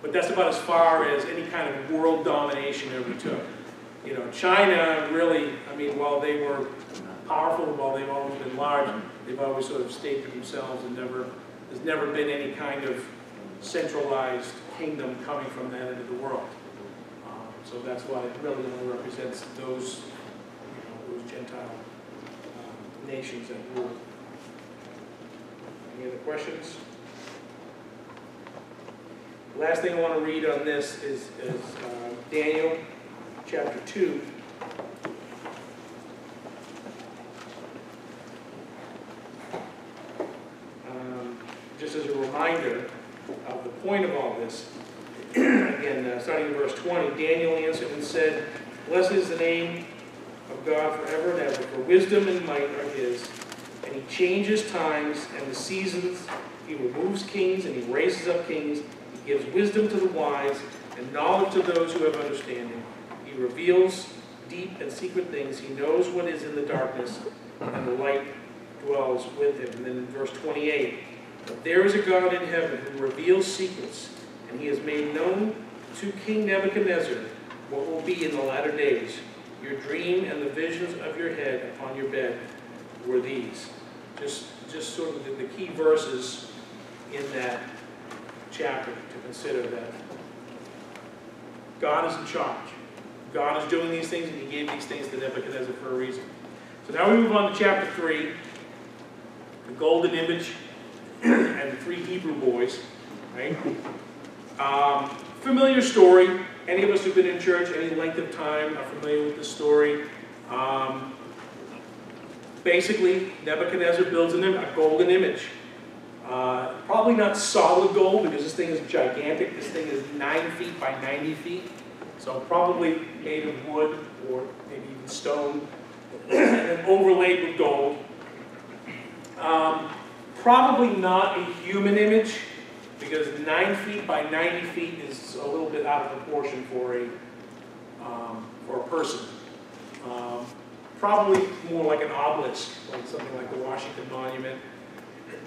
but that's about as far as any kind of world domination ever took. You know, China really, I mean, while they were powerful, while they've always been large, they've always sort of stayed to themselves and there's never been any kind of centralized kingdom coming from that end of the world. So that's why it really only represents those, you know, those Gentile nations that rule. Any other questions? The last thing I want to read on this is Daniel chapter 2. Just as a reminder of the point of all this, again, starting in verse 20, Daniel answered and said, "Blessed is the name of God forever and ever, for wisdom and might are his, and he changes times and the seasons. He removes kings and he raises up kings. He gives wisdom to the wise and knowledge to those who have understanding. He reveals deep and secret things. He knows what is in the darkness, and the light dwells with him." And then in verse 28, "But there is a God in heaven who reveals secrets, and he has made known to King Nebuchadnezzar what will be in the latter days. Your dream and the visions of your head upon your bed were these." Just sort of the key verses in that chapter to consider, that God is in charge. God is doing these things, and he gave these things to Nebuchadnezzar for a reason. So now we move on to chapter 3, the golden image and the 3 Hebrew boys, right? Familiar story. Any of us who've been in church any length of time are familiar with the story. Basically, Nebuchadnezzar builds a golden image. Probably not solid gold, because this thing is gigantic. This thing is 9 feet by 90 feet. So probably made of wood or maybe even stone, and then overlaid with gold. Probably not a human image, because 9 feet by 90 feet is a little bit out of proportion for a person. Probably more like an obelisk, like something like the Washington Monument,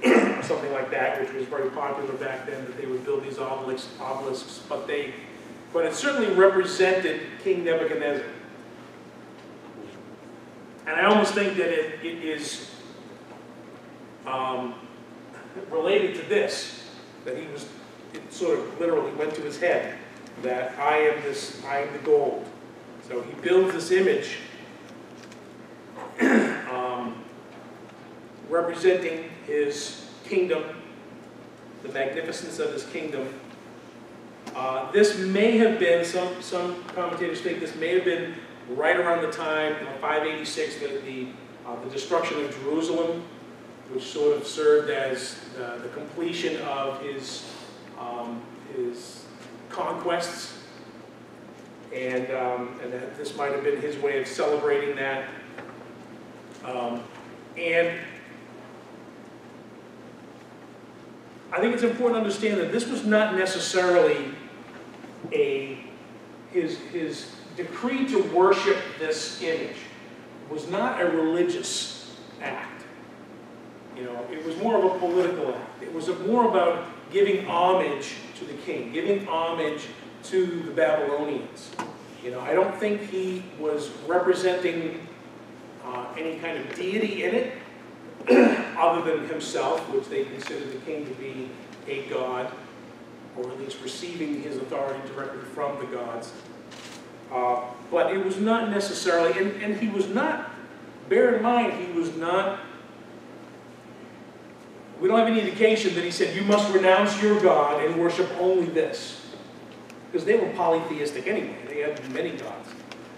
or something like that, which was very popular back then, that they would build these obelisks, but it certainly represented King Nebuchadnezzar. And I almost think that it is related to this, that it sort of literally went to his head, that I am the gold. So he builds this image representing his kingdom, the magnificence of his kingdom. This may have been, some commentators think this may have been right around the time, 586, the destruction of Jerusalem, which sort of served as the completion of his conquests, and that this might have been his way of celebrating that. And I think it's important to understand that this was not necessarily his decree to worship this image was not a religious act. You know, it was more of a political act. It was more about giving homage to the king, giving homage to the Babylonians. You know, I don't think he was representing any kind of deity in it, other than himself, which they considered the king to be a god, or at least receiving his authority directly from the gods. But it was not necessarily, and he was not, bear in mind, he was not, we don't have any indication that he said, you must renounce your God and worship only this. Because they were polytheistic anyway, they had many gods.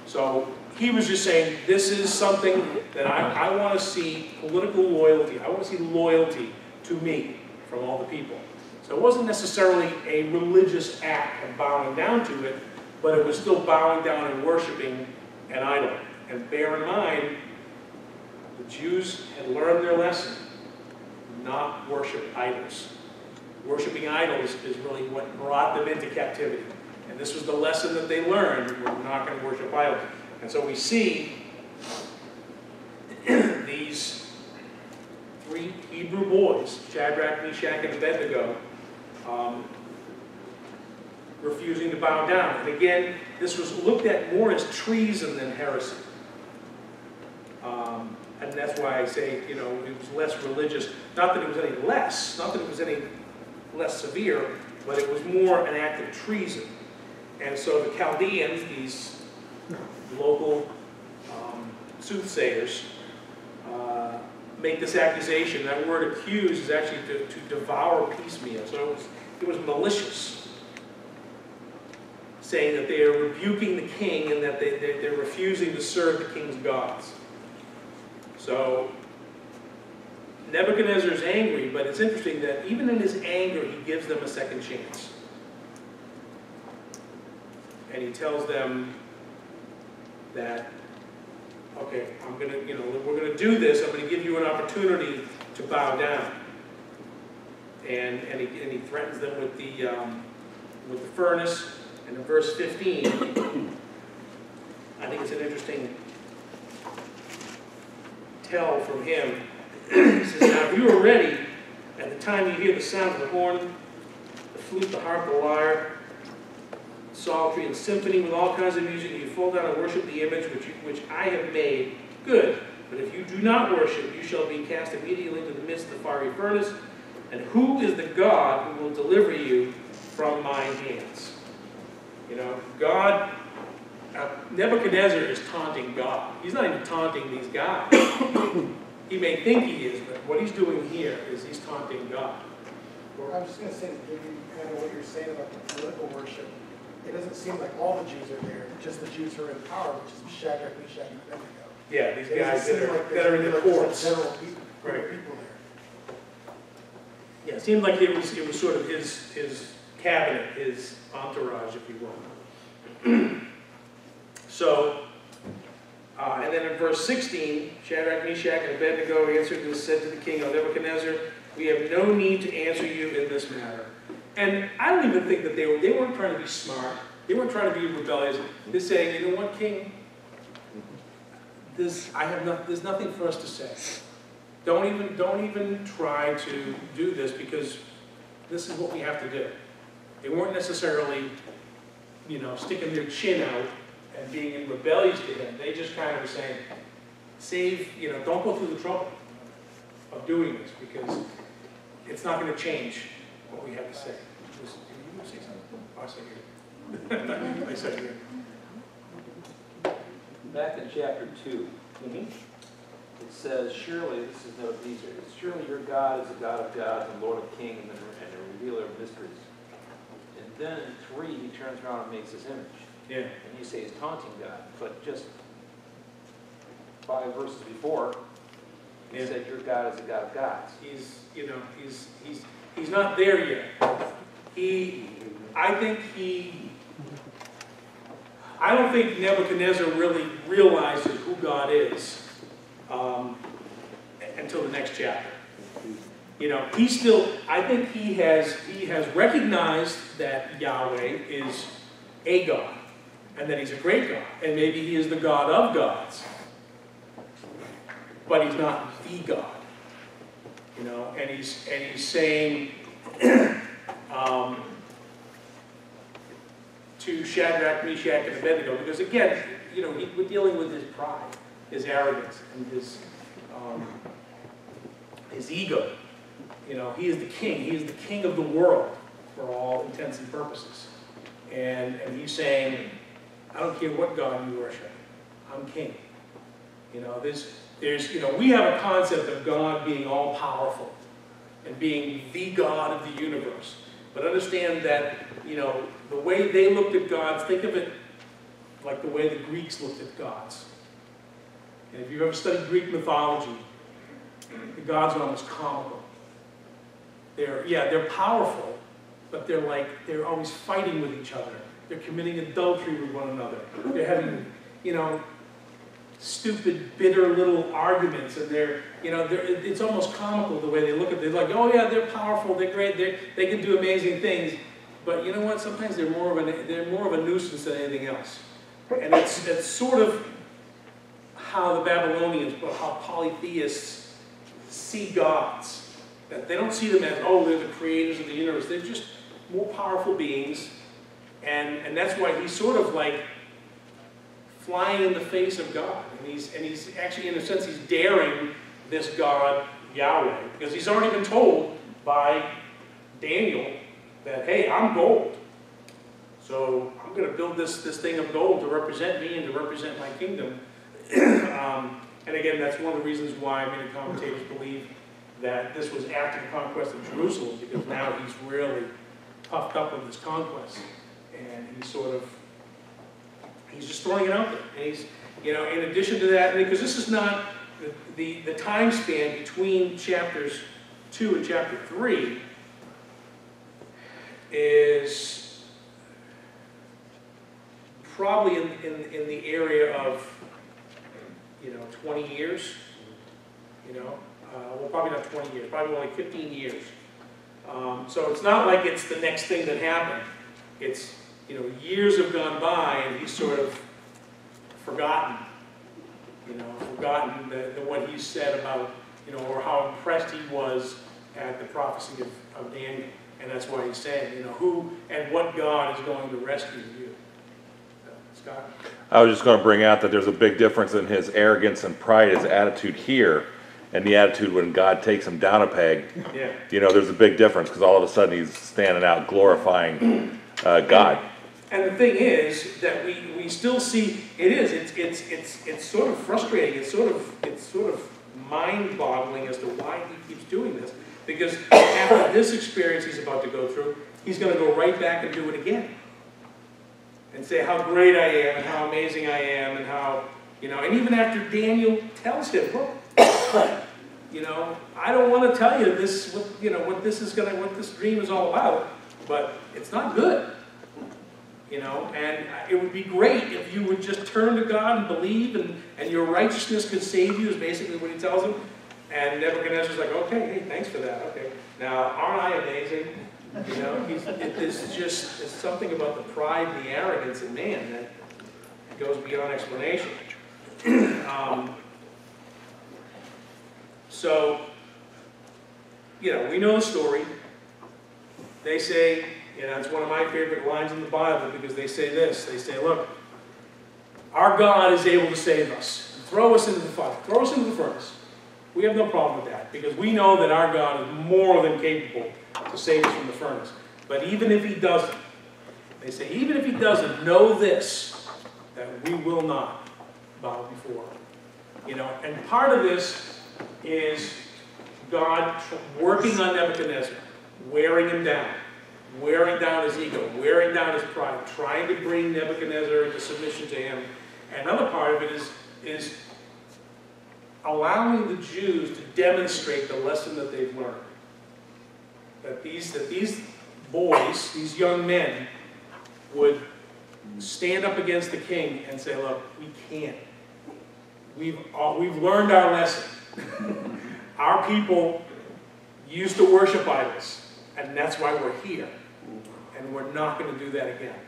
So he was just saying, this is something that I want to see political loyalty. I want to see loyalty to me from all the people. So it wasn't necessarily a religious act of bowing down to it, but it was still bowing down and worshiping an idol. And bear in mind, the Jews had learned their lesson, not worship idols. Worshipping idols is really what brought them into captivity. And this was the lesson that they learned: we're not going to worship idols. And so we see these three Hebrew boys, Shadrach, Meshach, and Abednego, refusing to bow down. And again, this was looked at more as treason than heresy. And that's why I say, you know, it was less religious. Not that it was any less, not that it was any less severe, but it was more an act of treason. And so the Chaldeans, these local soothsayers, make this accusation. That word accuse is actually to devour piecemeal. So it was malicious, saying that they are rebuking the king and that they're refusing to serve the king's gods. So Nebuchadnezzar is angry, but it's interesting that even in his anger, he gives them a second chance. And he tells them that, okay, I'm gonna, you know, we're gonna do this. I'm gonna give you an opportunity to bow down. And he threatens them with the furnace. And in verse 15, I think it's an interesting tell from him. He says, now if you are ready, at the time you hear the sound of the horn, the flute, the harp, the lyre, psaltery, and symphony with all kinds of music, you fall down and worship the image which I have made, good. But if you do not worship, you shall be cast immediately into the midst of the fiery furnace. And who is the God who will deliver you from my hands? You know, God, Nebuchadnezzar is taunting God. He's not even taunting these guys. He may think he is, but what he's doing here is he's taunting God. Well, I was just going to say, to give you kind of what you're saying about the political worship, it doesn't seem like all the Jews are there, just the Jews who are in power, which is Shadrach, Meshach, and Abednego. Yeah, these It guys doesn't seem that are in the there's courts. general people, Right. people there. Yeah, it seemed like it was sort of his cabinet, his entourage, if you will. So, and then in verse 16, Shadrach, Meshach, and Abednego answered and said to the king, O Nebuchadnezzar, we have no need to answer you in this matter. And I don't even think that they weren't trying to be smart. They weren't trying to be rebellious. They're saying, you know what, king? There's nothing for us to say. Don't even try to do this, because this is what we have to do. They weren't necessarily, you know, sticking their chin out and being rebellious to him. They just kind of were saying, don't go through the trouble of doing this, because it's not going to change what we have to say. Did you say something? Oh, I said you. I said you. Back in chapter 2, it says, surely, this is no these are, surely your God is the God of gods and Lord of kings and a revealer of mysteries. And then in 3, he turns around and makes his image. Yeah. And you say he's taunting God, but just 5 verses before, he said your God is the God of gods. He's not there yet. I don't think Nebuchadnezzar really realizes who God is until the next chapter. You know, I think he has recognized that Yahweh is a God, and that he's a great God, and maybe he is the God of gods, but he's not the God. You know, and he's saying to Shadrach, Meshach, and Abednego, because again, you know, we're dealing with his pride, his arrogance, and his ego. You know, he is the king. He is the king of the world for all intents and purposes. And he's saying, I don't care what God you worship, I'm king. You know, we have a concept of God being all powerful and being the God of the universe. But understand that, you know, the way they looked at gods, think of it like the way the Greeks looked at gods. And if you've ever studied Greek mythology, the gods are almost comical. They're powerful, but they're always fighting with each other. They're committing adultery with one another. They're having, you know, stupid, bitter little arguments, and it's almost comical the way they look at it. They're like, oh yeah, they're powerful, they're great, they can do amazing things. But you know what? Sometimes they're more of a nuisance than anything else. And that's sort of how the Babylonians, how polytheists see gods. That they don't see them as, oh, they're the creators of the universe. They're just more powerful beings. And that's why he's sort of like flying in the face of God. And he's actually, in a sense, he's daring this God, Yahweh. Because he's already been told by Daniel that, hey, I'm gold. So I'm going to build this thing of gold to represent me and to represent my kingdom. And again, that's one of the reasons why many commentators believe that this was after the conquest of Jerusalem, because now he's really puffed up with this conquest. And he's just throwing it out there. And he's, in addition to that, because this is not the time span between chapters 2 and chapter 3 is probably in the area of 20 years, well, probably not 20 years, probably only 15 years. So it's not like it's the next thing that happened. It's, years have gone by and he's sort of forgotten, what he said about, or how impressed he was at the prophecy of Daniel. And that's why he's saying, who and what God is going to rescue you. Scott? I was just going to bring out that there's a big difference in his arrogance and pride, his attitude here, and the attitude when God takes him down a peg. Yeah. There's a big difference because all of a sudden he's standing out glorifying God. And the thing is that we still see it's sort of frustrating. It's sort of mind-boggling as to why he keeps doing this. Because after this experience he's about to go through, he's going to go right back and do it again. And say how great I am and how amazing I am and how, and even after Daniel tells him, look, I don't want to tell you this, what this dream is all about, but it's not good. And it would be great if you would just turn to God and believe and your righteousness could save you, is basically what he tells him. And Nebuchadnezzar's like, okay, hey, thanks for that, okay. Now, aren't I amazing? It's something about the pride and the arrogance in man that goes beyond explanation. So, we know the story. They say, it's one of my favorite lines in the Bible because they say this. They say, look, our God is able to save us. Throw us into the fire. Throw us into the furnace. We have no problem with that because we know that our God is more than capable to save us from the furnace. But even if he doesn't, they say, even if he doesn't, know this, that we will not bow before him. And part of this is God working on Nebuchadnezzar, wearing him down, wearing down his ego, wearing down his pride, trying to bring Nebuchadnezzar into submission to him. And another part of it is allowing the Jews to demonstrate the lesson that they've learned. That these boys, these young men, would stand up against the king and say, look, we can't. We've learned our lesson. Our people used to worship idols, and that's why we're here. And we're not going to do that again.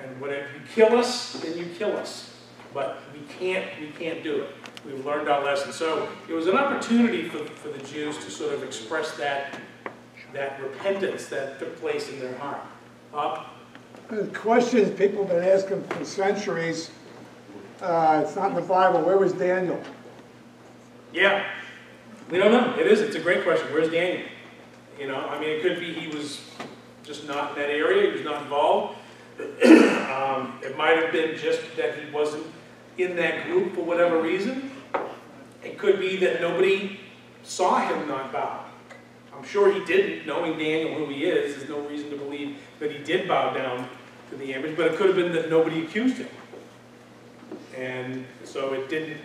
And when you kill us, then you kill us. But we can't do it. We've learned our lesson. So it was an opportunity for the Jews to sort of express that repentance that took place in their heart. The questions people have been asking for centuries. It's not in the Bible. Where was Daniel? Yeah. We don't know. It's a great question. Where's Daniel? It could be he was just not in that area. He was not involved. It might have been just that he wasn't in that group for whatever reason. It could be that nobody saw him not bow. I'm sure he didn't, knowing Daniel who he is. There's no reason to believe that he did bow down to the image, but it could have been that nobody accused him. And so it didn't.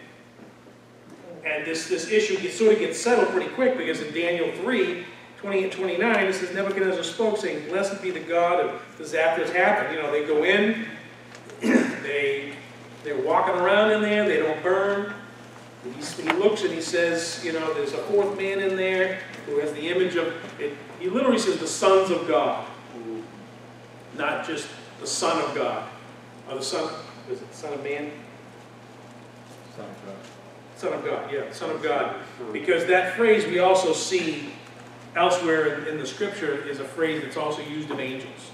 And this issue sort of gets settled pretty quick because in Daniel 3, 20 and 29, it says Nebuchadnezzar spoke, saying, "Blessed be the God of this after it's happened." They go in, they They're walking around in there, they don't burn. He looks and he says, you know, there's a fourth man in there who has the image of, he literally says the sons of God. Not just the Son of God. Or the Son, is it Son of Man? Son of God. Son of God, yeah, Son of God. Because that phrase we also see elsewhere in the Scripture is a phrase that's also used of angels.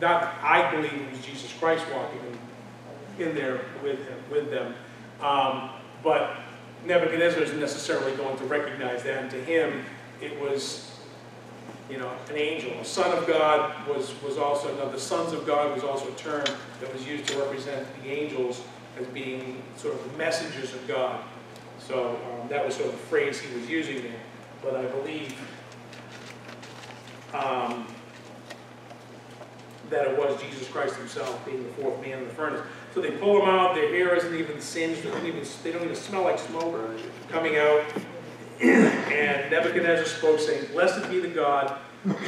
Not, I believe it was Jesus Christ walking in there with them. But Nebuchadnezzar isn't necessarily going to recognize that, and to him it was, you know, an angel. A son of God was also, no, the sons of God was also a term that was used to represent the angels as being sort of the messengers of God. So that was sort of the phrase he was using there. But I believe that it was Jesus Christ himself being the fourth man in the furnace. So they pull him out, their hair isn't even singed, they don't even smell like smoke coming out. And Nebuchadnezzar spoke, saying, "Blessed be the God,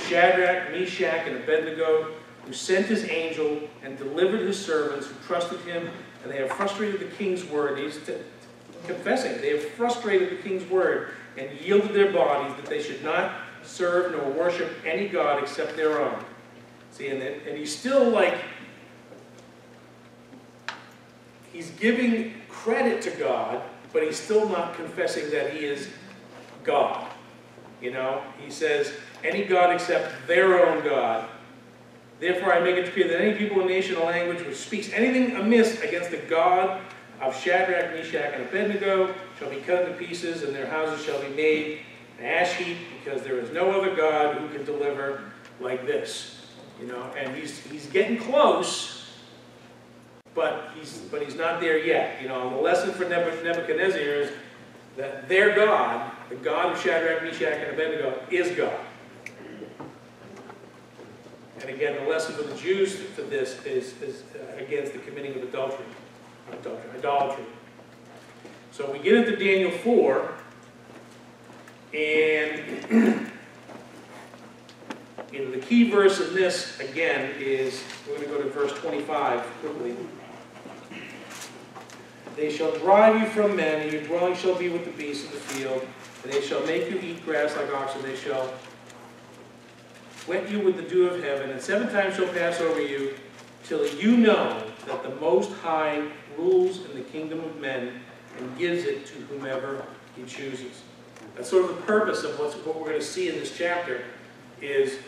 Shadrach, Meshach, and Abednego, who sent his angel and delivered his servants who trusted him, and they have frustrated the king's word." He's confessing, they have frustrated the king's word and yielded their bodies that they should not serve nor worship any god except their own. See, and he's still like, he's giving credit to God, but he's still not confessing that he is God. You know, he says, any God except their own God. Therefore I make it clear that any people, nation, or language which speaks anything amiss against the God of Shadrach, Meshach, and Abednego shall be cut into pieces, and their houses shall be made an ash heap, because there is no other God who can deliver like this. You know, and he's getting close, but he's not there yet. You know, the lesson for Nebuchadnezzar is that their God, the God of Shadrach, Meshach, and Abednego, is God. And again, the lesson for the Jews for this is against the committing of idolatry. So we get into Daniel 4, and you know, the key verse in this, again, is, we're going to go to verse 25 quickly. They shall drive you from men, and your dwelling shall be with the beasts of the field, and they shall make you eat grass like oxen. They shall wet you with the dew of heaven, and 7 times shall pass over you, till you know that the Most High rules in the kingdom of men, and gives it to whomever he chooses. That's sort of the purpose of what we're going to see in this chapter, is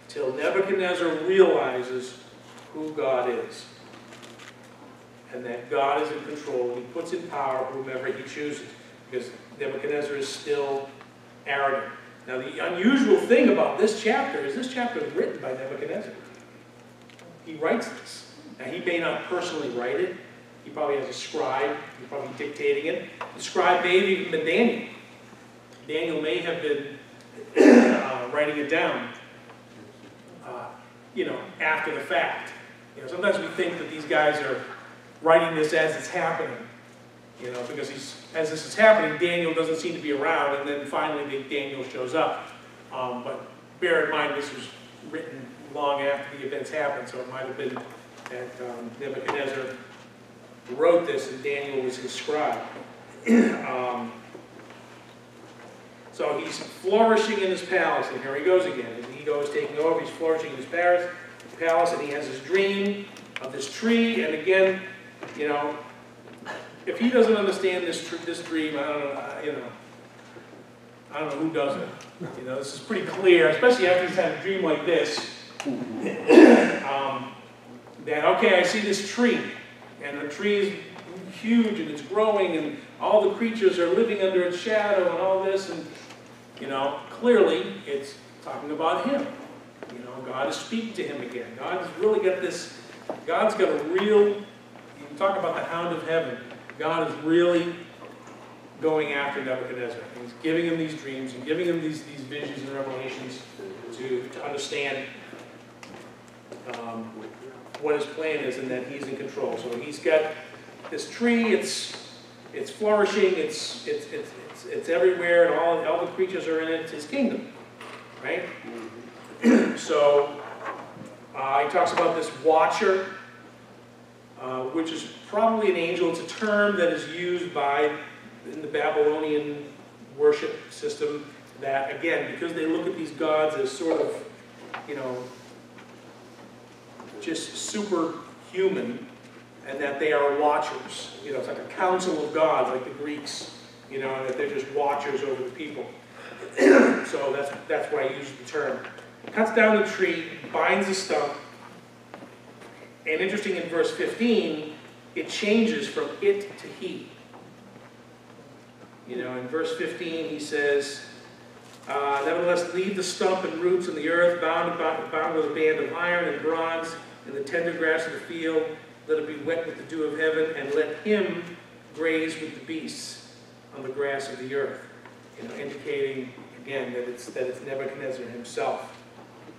till Nebuchadnezzar realizes who God is, and that God is in control. He puts in power whomever he chooses, because Nebuchadnezzar is still arrogant. Now, the unusual thing about this chapter is this chapter is written by Nebuchadnezzar. He writes this. Now, he may not personally write it. He probably has a scribe. He's probably dictating it. The scribe may have even been Daniel. Daniel may have been writing it down, you know, after the fact. You know, sometimes we think that these guys are writing this as it's happening, you know, because as this is happening, Daniel doesn't seem to be around, and then finally Daniel shows up. But bear in mind, this was written long after the events happened, so it might have been that Nebuchadnezzar wrote this and Daniel was his scribe. So he's flourishing in his palace, and here he goes again. His ego is taking over. He's flourishing in his palace, and he has his dream of this tree. And again, you know, if he doesn't understand this dream, I don't know, you know, I don't know who doesn't. You know, this is pretty clear, especially after he's had a dream like this. That, okay, I see this tree, and the tree is huge, and it's growing, and all the creatures are living under its shadow, and all this, and, you know, clearly, it's talking about him. You know, God is speaking to him again. God has really got this, God's got a real, you can talk about the hound of heaven. God is really going after Nebuchadnezzar. He's giving him these dreams and giving him these visions and revelations to understand what his plan is, and that he's in control. So he's got this tree, it's flourishing, it's everywhere, and all the creatures are in it. It's his kingdom, right? So he talks about this watcher. which is probably an angel. It's a term that is used in the Babylonian worship system, that, again, because they look at these gods as sort of, just superhuman, and that they are watchers. It's like a council of gods, like the Greeks, and that they're just watchers over the people. So that's why I use the term. Cuts down the tree, binds the stump, and interesting, in verse 15, it changes from it to he. In verse 15 he says, nevertheless leave the stump and roots in the earth, bound with a band of iron and bronze, in the tender grass of the field, let it be wet with the dew of heaven, and let him graze with the beasts on the grass of the earth. Indicating, again, that it's Nebuchadnezzar himself.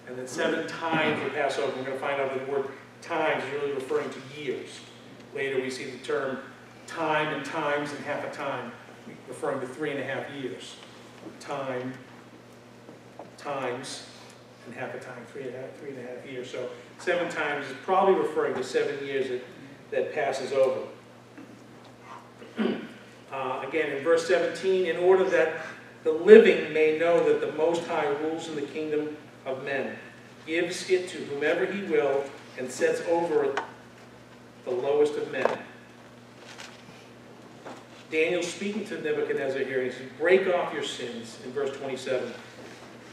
And then 7 times the Passover, we're going to find out that the word times is really referring to years. Later we see the term time and times and half a time, referring to 3.5 years. Time, times, and half a time, 3.5 years. So 7 times is probably referring to 7 years that passes over. Again, in verse 17, in order that the living may know that the Most High rules in the kingdom of men, gives it to whomever he will, and sets over it the lowest of men. Daniel's speaking to Nebuchadnezzar here, and he says, break off your sins, in verse 27,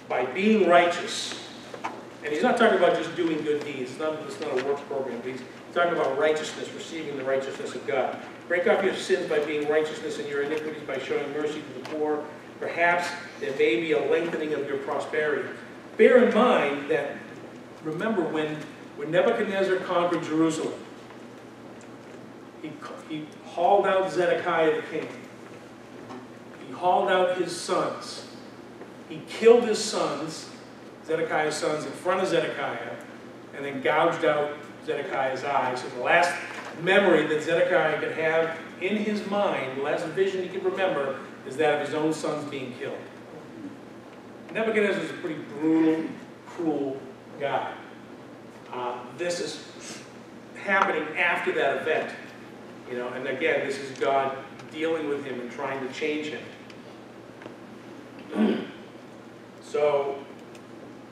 by being righteous. And he's not talking about just doing good deeds. It's not a works program. He's talking about righteousness, receiving the righteousness of God. Break off your sins by being righteousness, and your iniquities by showing mercy to the poor. Perhaps there may be a lengthening of your prosperity. Bear in mind that, remember, when Nebuchadnezzar conquered Jerusalem, he hauled out Zedekiah the king. He hauled out his sons. He killed his sons, Zedekiah's sons, in front of Zedekiah, and then gouged out Zedekiah's eyes. So the last memory that Zedekiah could have in his mind, the last vision he could remember, is that of his own sons being killed. Nebuchadnezzar is a pretty brutal, cruel guy. This is happening after that event. And again, this is God dealing with him and trying to change him. So,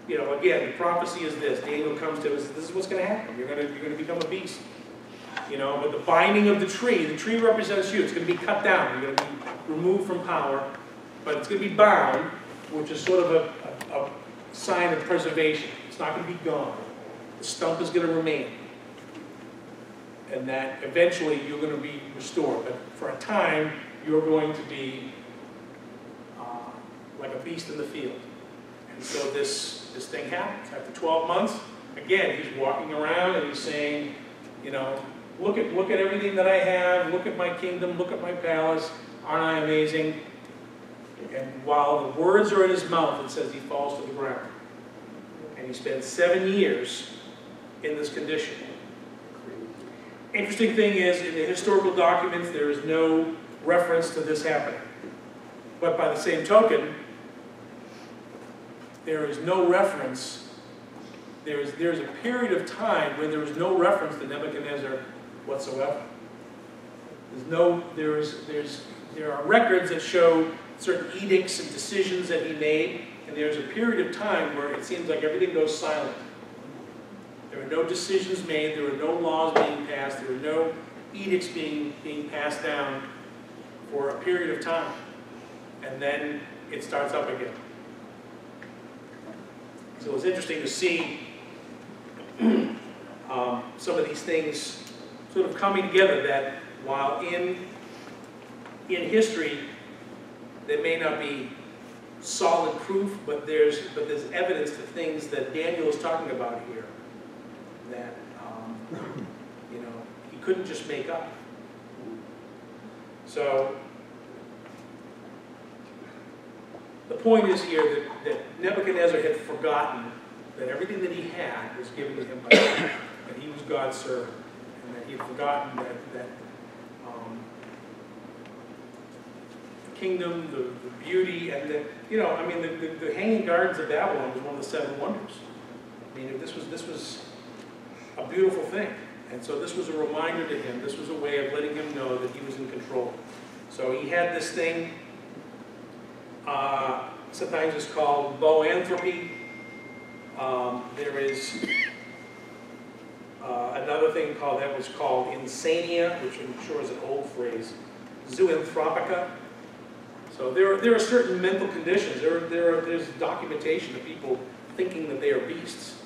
again, the prophecy is this. Daniel comes to him and says, this is what's going to happen. You're going to become a beast. But the binding of the tree represents you. It's going to be cut down. You're going to be removed from power, but it's going to be bound, which is sort of a sign of preservation. It's not going to be gone. The stump is going to remain. And that eventually you're going to be restored. But for a time, you're going to be like a beast in the field. And so this thing happens. After 12 months, again, he's walking around and he's saying, look at everything that I have, look at my kingdom, look at my palace, aren't I amazing? And while the words are in his mouth, it says he falls to the ground. And he spends 7 years in this condition. Interesting thing is, in the historical documents, there is no reference to this happening. But by the same token, there is no reference. There's a period of time when there is no reference to Nebuchadnezzar whatsoever. There are records that show certain edicts and decisions that he made, and there's a period of time where it seems like everything goes silent. There are no decisions made, there are no laws being passed, there are no edicts being passed down for a period of time. And then it starts up again. So it's interesting to see some of these things sort of coming together, that while in history there may not be solid proof, but there's evidence to things that Daniel is talking about here that he couldn't just make up. So the point is here that Nebuchadnezzar had forgotten that everything that he had was given to him by God, that he was God's servant, and that he had forgotten that the kingdom, the beauty, and the Hanging Gardens of Babylon was one of the 7 wonders. I mean, this was a beautiful thing, And so this was a reminder to him. This was a way of letting him know that he was in control. So he had this thing, sometimes it's called boanthropy. There is another thing that was called insania, which I'm sure is an old phrase, zoanthropica. So there are certain mental conditions. There's documentation of people thinking that they are beasts.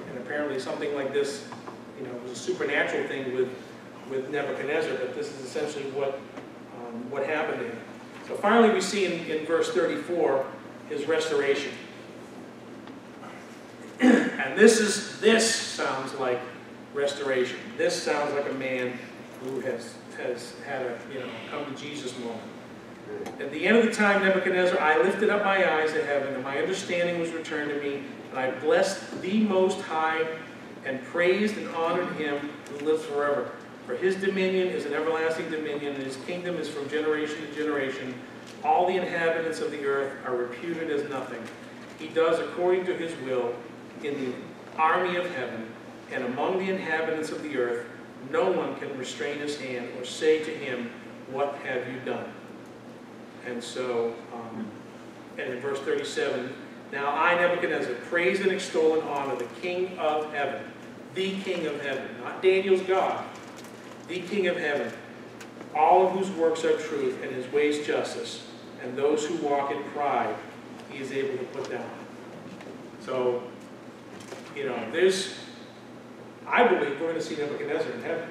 And apparently something like this, was a supernatural thing with Nebuchadnezzar, but this is essentially what happened to him. So finally we see in verse 34 his restoration. And this sounds like restoration. This sounds like a man who has had a come to Jesus moment. At the end of the time, Nebuchadnezzar, I lifted up my eyes to heaven, and my understanding was returned to me, and I blessed the Most High, and praised and honored him who lives forever. For his dominion is an everlasting dominion, and his kingdom is from generation to generation. All the inhabitants of the earth are reputed as nothing. He does according to his will in the army of heaven, and among the inhabitants of the earth, no one can restrain his hand or say to him, what have you done? And so, and in verse 37, now I, Nebuchadnezzar, praise and extol and honor the King of heaven, the King of heaven, not Daniel's God, the King of heaven, all of whose works are truth and his ways justice, and those who walk in pride he is able to put down. So, I believe we're going to see Nebuchadnezzar in heaven.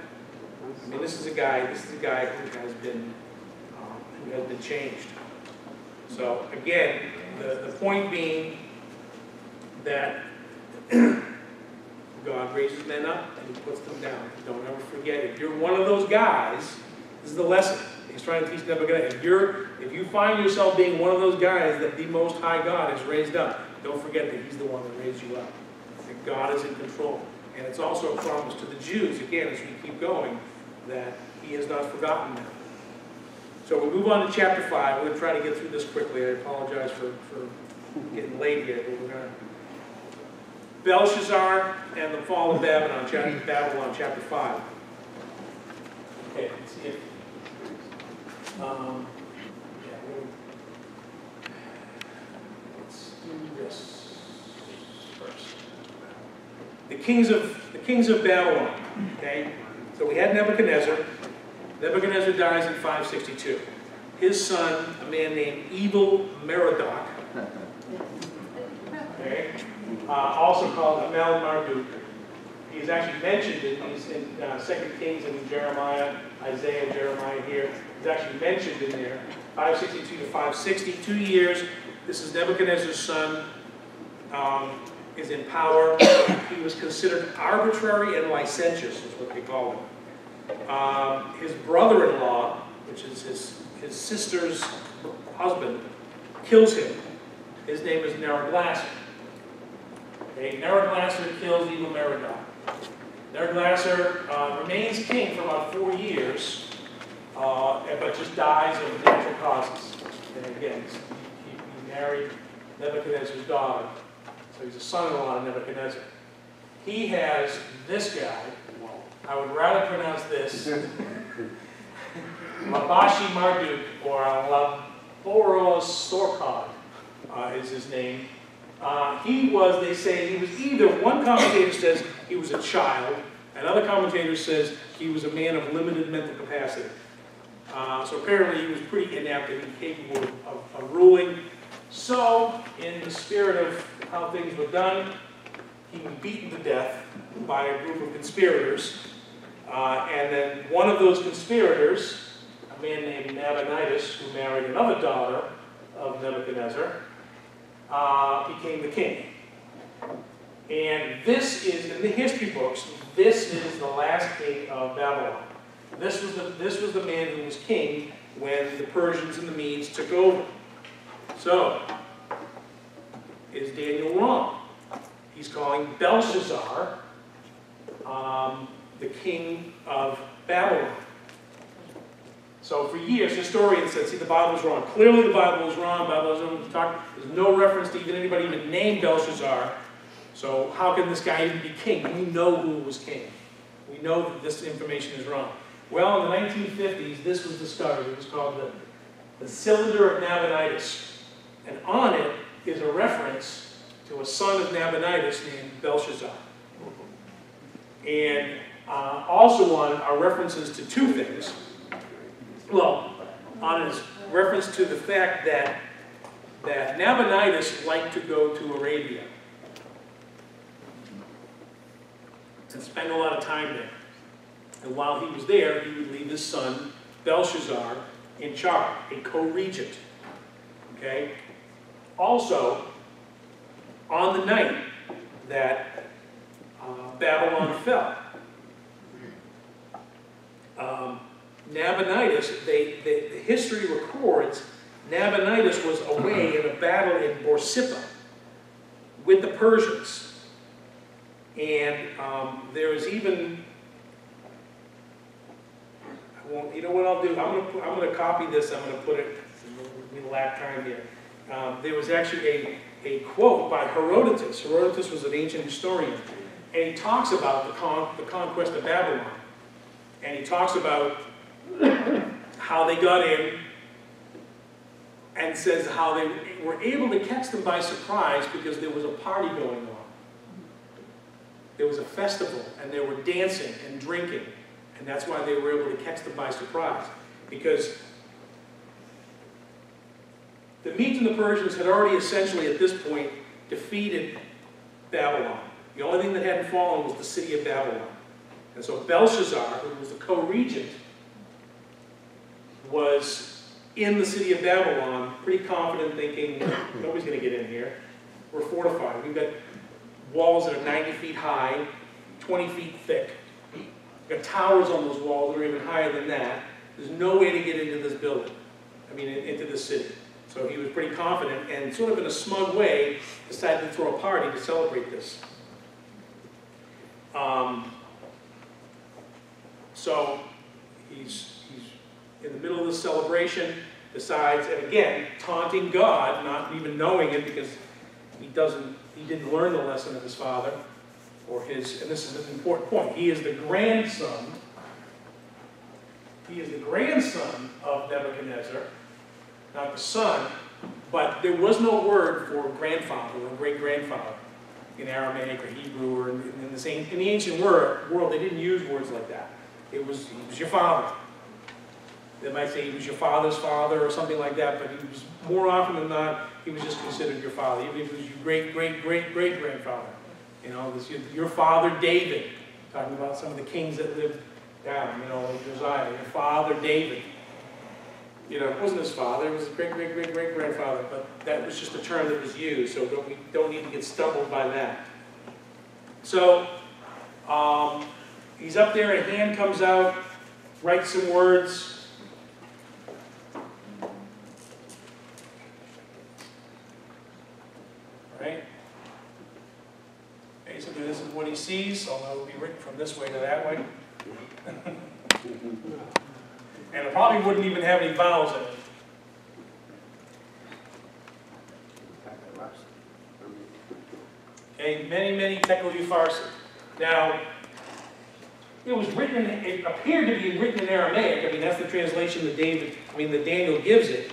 I mean, this is a guy who has been changed. So again, the point being that God raises men up and he puts them down. Don't ever forget, if you're one of those guys, this is the lesson he's trying to teach Nebuchadnezzar. If you find yourself being one of those guys that the Most High God has raised up, don't forget that he's the one that raised you up. That God is in control. And it's also a promise to the Jews, again, as we keep going, that he has not forgotten them. So we move on to chapter 5. We're going to try to get through this quickly. I apologize for getting late here, but we're going to... Belshazzar and the fall of Babylon, chapter 5. Okay, let's see if... let's do this first. The kings of Babylon, okay? So we had Nebuchadnezzar. Nebuchadnezzar dies in 562. His son, a man named Evil-Merodach, okay, also called Amel-Marduk. He's actually mentioned in 2 Kings and Jeremiah, Isaiah, Jeremiah here. He's actually mentioned in there, 562 to 560, 2 years. This is Nebuchadnezzar's son, is in power. He was considered arbitrary and licentious, is what they call him. His brother-in-law, which is his sister's husband, kills him. His name is Neriglissar. Okay, Neriglissar kills Evil-Merodach. Neriglissar remains king for about 4 years, but just dies of natural causes. And again, he married Nebuchadnezzar's daughter, so he's a son-in-law of Nebuchadnezzar. He has this guy. I would rather pronounce this Labashi Marduk, or Laboros Sorkod is his name. They say he was either, one commentator says he was a child, another commentator says he was a man of limited mental capacity. So apparently he was pretty inept and incapable of ruling. So, in the spirit of how things were done, he was beaten to death by a group of conspirators. And then one of those conspirators, a man named Nabonidus, who married another daughter of Nebuchadnezzar, became the king. And this is, in the history books, this is the last king of Babylon. This was the man who was king when the Persians and the Medes took over. So, is Daniel wrong? He's calling Belshazzar the king of Babylon. So for years, historians said, see, the Bible was wrong. Clearly the Bible was wrong. There's no reference to anybody even named Belshazzar. So how can this guy even be king? We know who was king. We know that this information is wrong. Well, in the 1950s, this was discovered. It was called the Cylinder of Nabonidus. And on it is a reference to a son of Nabonidus named Belshazzar. And also on are references to two things. Well, on it is reference to the fact that Nabonidus liked to go to Arabia and spend a lot of time there. And while he was there, he would leave his son, Belshazzar, in charge, a co-regent. Okay? Also, on the night that Babylon fell, Nabonidus, the history records, Nabonidus was away in a battle in Borsippa with the Persians. And there is even, you know what I'll do? I'm going to copy this. I'm going to put it. We lack time here. There was actually a quote by Herodotus. Herodotus was an ancient historian, and he talks about the conquest of Babylon, and he talks about how they got in, and says how they were able to catch them by surprise because there was a party going on. There was a festival, and they were dancing and drinking. And that's why they were able to catch them by surprise. Because the Medes and the Persians had already essentially, at this point, defeated Babylon. The only thing that hadn't fallen was the city of Babylon. And so Belshazzar, who was the co-regent, was in the city of Babylon, pretty confident, thinking, nobody's going to get in here. We're fortified. We've got walls that are 90 feet high, 20 feet thick. We've got towers on those walls that are even higher than that. There's no way to get into this building, into this city. So he was pretty confident, and sort of in a smug way, decided to throw a party to celebrate this. So he's in the middle of this celebration, decides, and again, taunting God, not even knowing it because he didn't learn the lesson of his father, and this is an important point, he is the grandson of Nebuchadnezzar, not the son, but there was no word for grandfather or great-grandfather in Aramaic or Hebrew or in the ancient world, they didn't use words like that. He was your father. They might say he was your father's father or something like that, but he was, more often than not, he was just considered your father. Even if he was your great-great-great-great-grandfather. Your father David, talking about some of the kings that lived down, like Josiah, your father David. It wasn't his father, it was his great-great-great-great-grandfather, but that was just a term that was used, so we don't need to get stumbled by that. So, he's up there, a hand comes out, writes some words. Right? Basically, this is what he sees, although it will be written from this way to that way. And it probably wouldn't even have any vowels in it. Okay, many tekel upharsin. Now, it appeared to be written in Aramaic. That's the translation that Daniel gives it.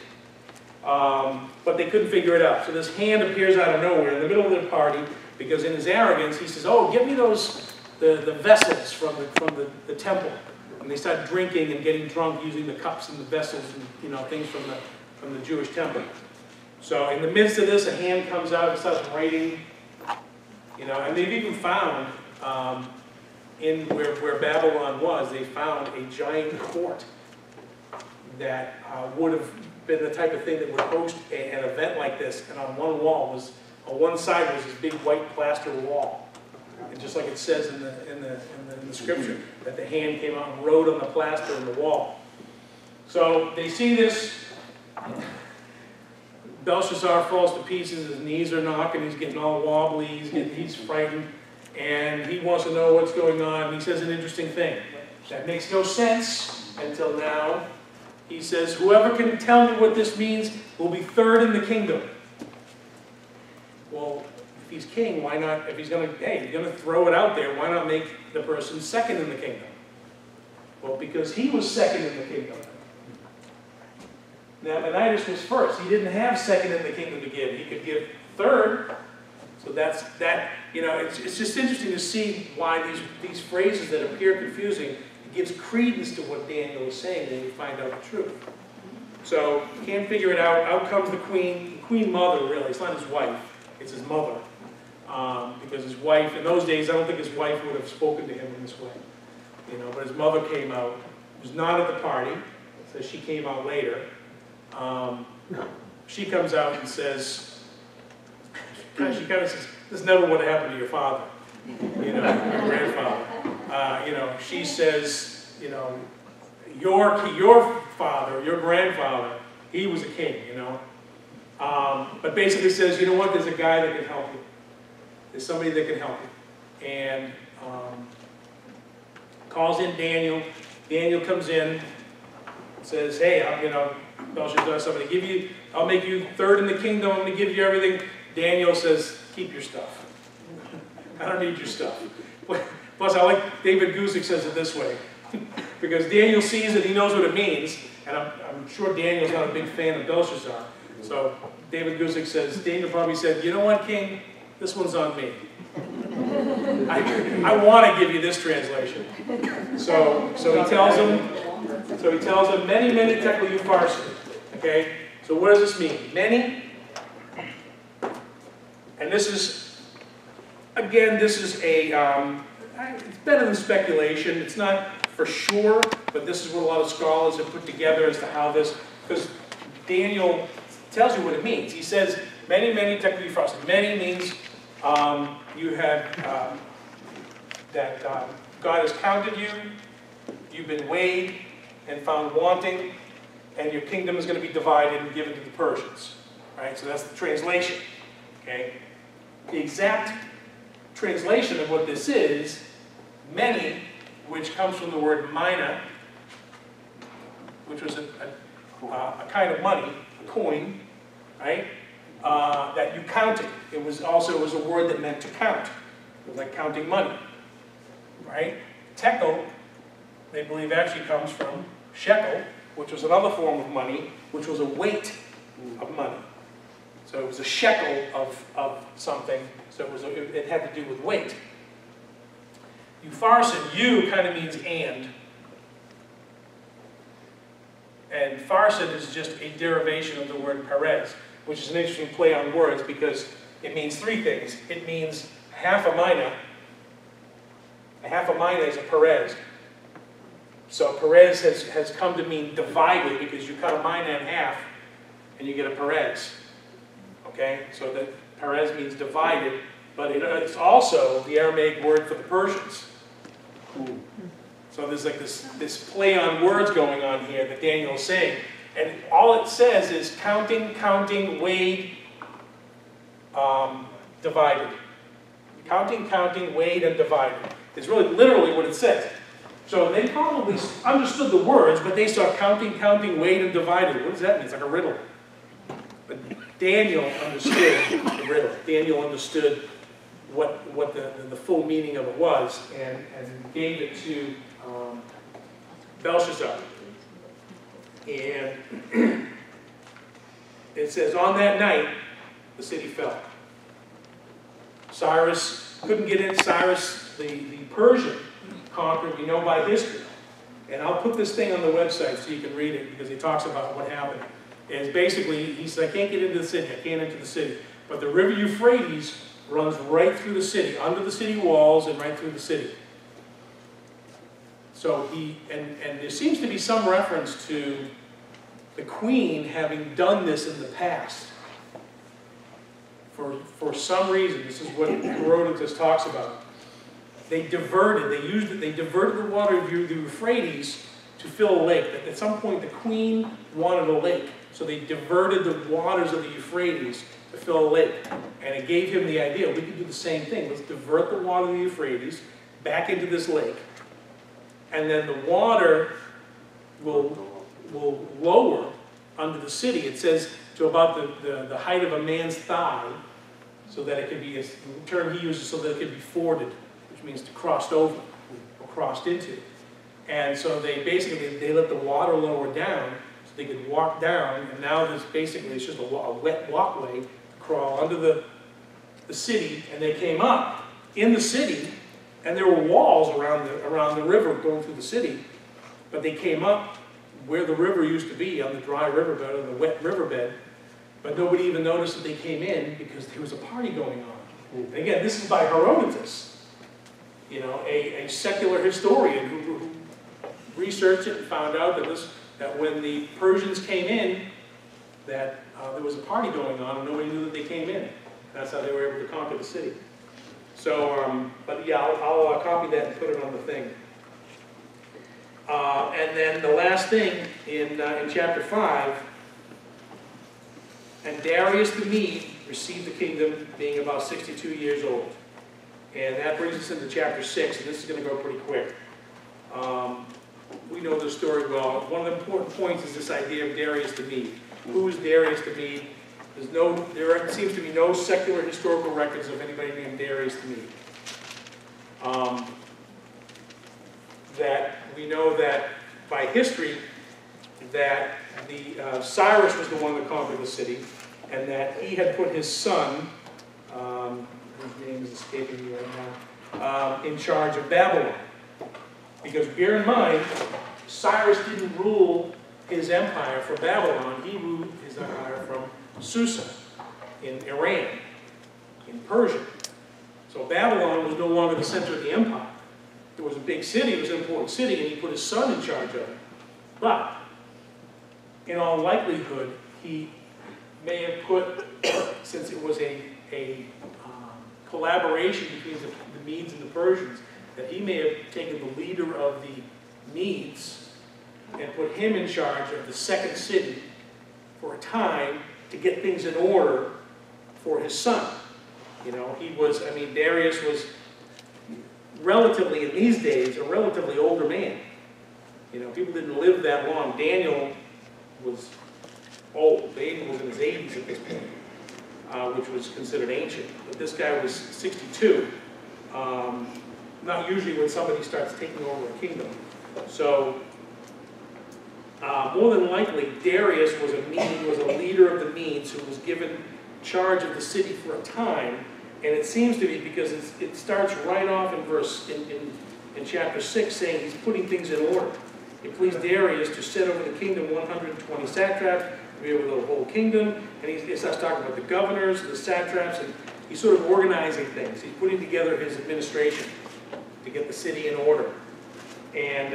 But they couldn't figure it out. So this hand appears out of nowhere in the middle of the party, because in his arrogance, he says, "Oh, give me the vessels from the temple." And they start drinking and getting drunk using the cups and the vessels and things from the Jewish temple. So in the midst of this, a hand comes out and starts writing. And they've even found in where Babylon was, they found a giant court that would have been the type of thing that would host an event like this. And on one side was this big white plaster wall. And just like it says in the scripture, that the hand came out and wrote on the plaster in the wall. So they see this. Belshazzar falls to pieces. His knees are knocking. He's getting all wobbly. He's frightened. And he wants to know what's going on. He says an interesting thing. That makes no sense until now. He says, "Whoever can tell me what this means will be third in the kingdom." Well, he's king, why not, if he's gonna, hey, you're gonna throw it out there, why not make the person second in the kingdom? Well, because he was second in the kingdom. Nabonidus was first. He didn't have second in the kingdom to give. He could give third. So that's, it's just interesting to see why these phrases that appear confusing, it gives credence to what Daniel is saying, and you find out the truth. So, can't figure it out. Out comes the queen mother, really. It's not his wife, it's his mother. Because his wife, in those days, I don't think his wife would have spoken to him in this way. But his mother came out, was not at the party, so she came out later. She comes out and says, she kind of says, this never would have happened to your father, your grandfather. She says, your father, your grandfather, he was a king, But basically says, you know what, there's a guy that can help you. There's somebody that can help you. And calls in Daniel. Daniel comes in, says, hey, Belshazzar, so I'm going to give you, I'll make you third in the kingdom, I'm going to give you everything. Daniel says, keep your stuff. I don't need your stuff. Plus, I like David Guzik says it this way. Because Daniel sees it, he knows what it means, and I'm sure Daniel's not a big fan of Belshazzar. So David Guzik says, Daniel probably said, you know what, king? This one's on me. I want to give you this translation. So he tells him, many, many tekel upharsin. Okay? So what does this mean? Many. And this is, again, this is a, it's better than speculation. It's not for sure, but this is what a lot of scholars have put together as to how this, because Daniel tells you what it means. He says, many, many tekel upharsin. Many means you have, that God has counted you, you've been weighed and found wanting, and your kingdom is going to be divided and given to the Persians. Right? So that's the translation. Okay? The exact translation of what this is, many, which comes from the word mina, which was a kind of money, a coin, right? That you counted. It was a word that meant to count. It was like counting money, right? Tekel, they believe, actually comes from shekel, which was another form of money, which was a weight of money. So it was a shekel of something, so it had to do with weight. Upharsin, you kind of means and. And farsin is just a derivation of the word Perez, which is an interesting play on words because it means three things. It means half a mina. A half a mina is a Perez. So Perez has come to mean divided because you cut a mina in half and you get a Perez. Okay, so that Perez means divided, but it's also the Aramaic word for the Persians. So there's like this play on words going on here that Daniel is saying. And all it says is counting, weighed, divided. Counting, weighed, and divided. It's really literally what it says. So they probably understood the words, but they saw counting, weighed, and divided. What does that mean? It's like a riddle. But Daniel understood the riddle. Daniel understood what the full meaning of it was and gave it to Belshazzar. And it says, on that night, the city fell. Cyrus couldn't get in. Cyrus, the Persian, conquered, we know by history. And I'll put this thing on the website so you can read it because he talks about what happened. It's basically, he said, I can't get into the city, I can't enter the city. But the river Euphrates runs right through the city, under the city walls and right through the city. So and there seems to be some reference to the queen having done this in the past. For some reason, this is what Herodotus talks about. They diverted the water of the Euphrates to fill a lake. At some point, the queen wanted a lake. So they diverted the waters of the Euphrates to fill a lake. And it gave him the idea, we could do the same thing. Let's divert the water of the Euphrates back into this lake. And then the water will lower under the city. It says to about the height of a man's thigh. so that it could be, the term he uses, so that it could be forded, which means to crossed over or crossed into. And so they basically, they let the water lower down so they could walk down, and now this basically is just a wet walkway to crawl under the city, and they came up in the city, and there were walls around the river going through the city, but they came up where the river used to be, on the dry riverbed or the wet riverbed, but nobody even noticed that they came in because there was a party going on. And again, this is by Herodotus, you know, a secular historian who researched it and found out that when the Persians came in, that there was a party going on and nobody knew that they came in. That's how they were able to conquer the city. So, but yeah, I'll copy that and put it on the thing. And then the last thing in chapter 5, and Darius the Mede received the kingdom being about 62 years old. And that brings us into chapter 6, and this is going to go pretty quick. We know the story well. One of the important points is this idea of Darius the Mede. Who is Darius the Mede? There seems to be no secular historical records of anybody named Darius the Mede. That we know that by history that Cyrus was the one that conquered the city, and that he had put his son, his name is escaping me right now, in charge of Babylon. Because bear in mind, Cyrus didn't rule his empire from Babylon, he ruled his empire from Susa in Iran, in Persia. So Babylon was no longer the center of the empire. It was a big city, it was an important city, and he put his son in charge of it. But, in all likelihood, he may have put, since it was a collaboration between the Medes and the Persians, that he may have taken the leader of the Medes and put him in charge of the second city for a time to get things in order for his son. You know, Darius was relatively, in these days, a relatively older man. You know, people didn't live that long. Daniel was old. Daniel was in his 80s at this point, which was considered ancient. But this guy was 62. Not usually when somebody starts taking over a kingdom. So, more than likely, Darius was a leader of the Medes who was given charge of the city for a time. And it seems to be because it starts right off in chapter 6 saying he's putting things in order. It pleased Darius to set over the kingdom 120 satraps, to be over the whole kingdom. And he starts talking about the governors, the satraps, and he's sort of organizing things. He's putting together his administration to get the city in order. And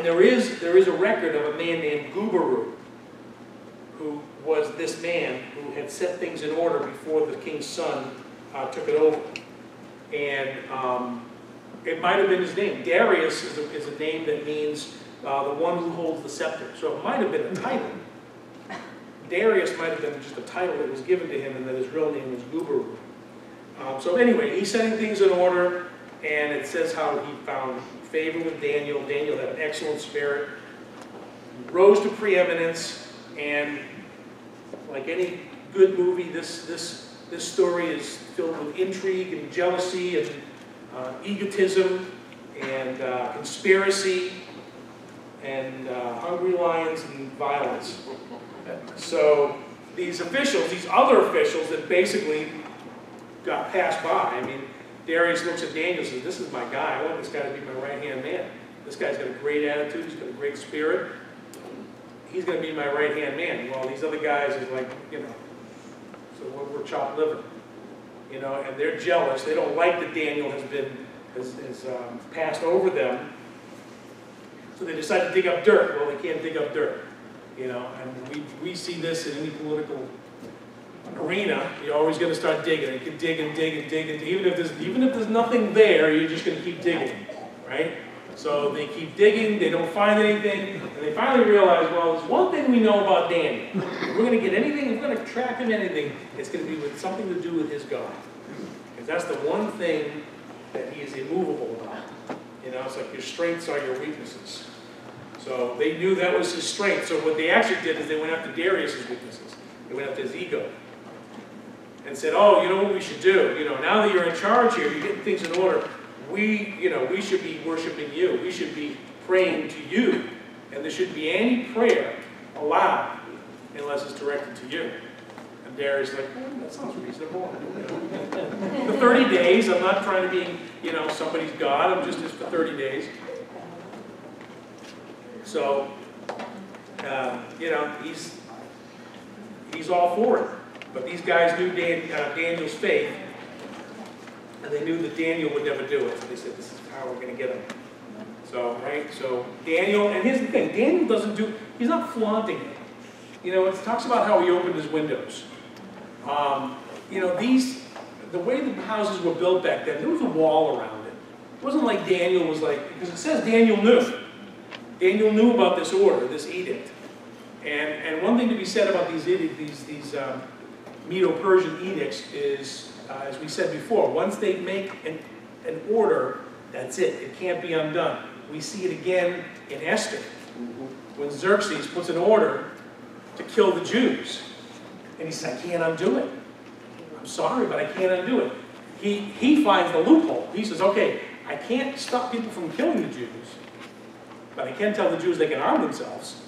there is a record of a man named Gubaru, who was this man who had set things in order before the king's son took it over. And it might have been his name. Darius is a name that means the one who holds the scepter. So it might have been a title. Darius might have been just a title that was given to him, and that his real name was Gubaru. So anyway, he's setting things in order, and it says how he found favor with Daniel. Daniel had an excellent spirit, rose to preeminence, and like any good movie, this story is filled with intrigue and jealousy and egotism and conspiracy and hungry lions and violence. So these officials, these other officials that basically got passed by, I mean, Darius looks at Daniel and says, this is my guy, I want this guy to be my right-hand man. This guy's got a great attitude, he's got a great spirit. He's going to be my right-hand man. Well, these other guys is like, you know, so we're chopped liver. You know, and they're jealous. They don't like that Daniel has passed over them. So they decide to dig up dirt. Well, they can't dig up dirt. You know, and we see this in any political arena. You're always going to start digging. You can dig and dig and dig, and even if there's nothing there, you're just going to keep digging, right? So they keep digging, they don't find anything, and they finally realize, well, there's one thing we know about Daniel. If we're going to get anything, if we're going to track him anything, it's going to be with something to do with his God. Because that's the one thing that he is immovable about. You know, it's like your strengths are your weaknesses. So they knew that was his strength. So what they actually did is they went after Darius' weaknesses. They went after his ego. and said, oh, you know what we should do? You know, now that you're in charge here, you're getting things in order, we should be worshiping you. We should be praying to you. And there shouldn't be any prayer allowed unless it's directed to you. And Darius like, that sounds reasonable. For 30 days, I'm not trying to be, somebody's God. I'm just for 30 days. So, he's all for it. But these guys knew Daniel's faith, and they knew that Daniel would never do it. So they said, this is how we're going to get him. So, right? So Daniel, and here's the thing, Daniel doesn't he's not flaunting it. It talks about how he opened his windows. The way the houses were built back then, there was a wall around it. It wasn't like Daniel was because it says Daniel knew. Daniel knew about this order, this edict. And one thing to be said about these Medo-Persian edicts is, as we said before, once they make an order, that's it. It can't be undone. We see it again in Esther, when Xerxes puts an order to kill the Jews. And he says, I can't undo it. I'm sorry, but I can't undo it. He finds the loophole. He says, okay, I can't stop people from killing the Jews, but I can tell the Jews they can arm themselves,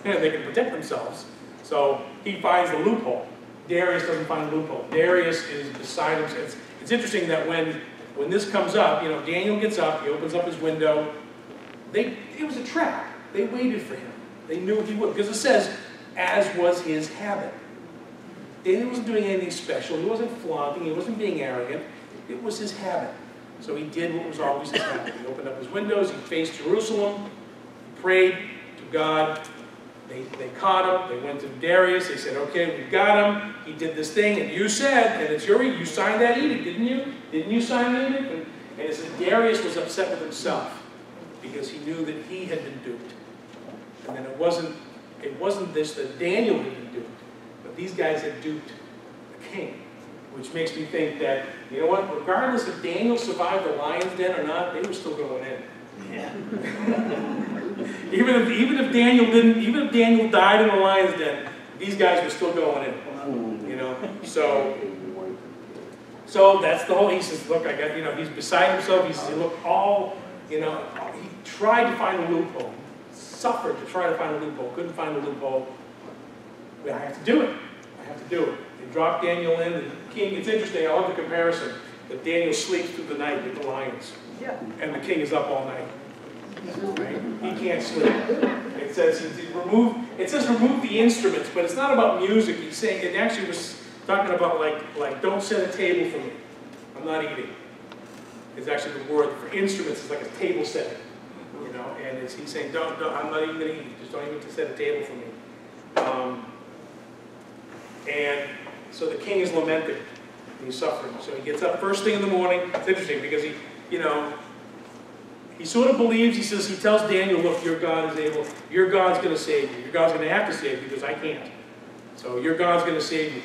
and they can protect themselves. So he finds the loophole. Darius doesn't find the loophole. Darius is beside himself. It's interesting that when this comes up, Daniel gets up, he opens up his window. It was a trap. They waited for him. They knew he would, because it says, as was his habit. Daniel wasn't doing anything special. He wasn't flaunting. He wasn't being arrogant. It was his habit. So he did what was always his habit. He opened up his windows. He faced Jerusalem. He prayed to God. They caught him. They went to Darius. They said, okay, we've got him. He did this thing. And you said, and it's you signed that edict, didn't you? Didn't you sign the edict? And it said Darius was upset with himself because he knew that he had been duped. And then it wasn't this that Daniel had been duped. These guys had duped the king, which makes me think that, you know what, regardless if Daniel survived the lion's den or not, they were still going in. Yeah. even if Daniel died in the lion's den, these guys were still going in. So that's the whole, he says, look, he's beside himself. He says, look, he tried to find a loophole, suffered to try to find a loophole, couldn't find a loophole. I have to do it. I have to do it. They drop Daniel in. The king, it's interesting, I love the comparison, that Daniel sleeps through the night with the lions. Yeah. And the king is up all night. Right? He can't sleep. It says remove the instruments, but it's not about music. He's saying, it actually was talking about like don't set a table for me. I'm not eating. It's actually the word for instruments is like a table setting. And he's saying, don't, I'm not even going to eat. Just don't even set a table for me. And so the king is lamenting. He's suffering. So he gets up first thing in the morning. It's interesting because he sort of believes, he tells Daniel, look, your God is able, your God's going to save you. Your God's going to have to save you because I can't. So your God's going to save you.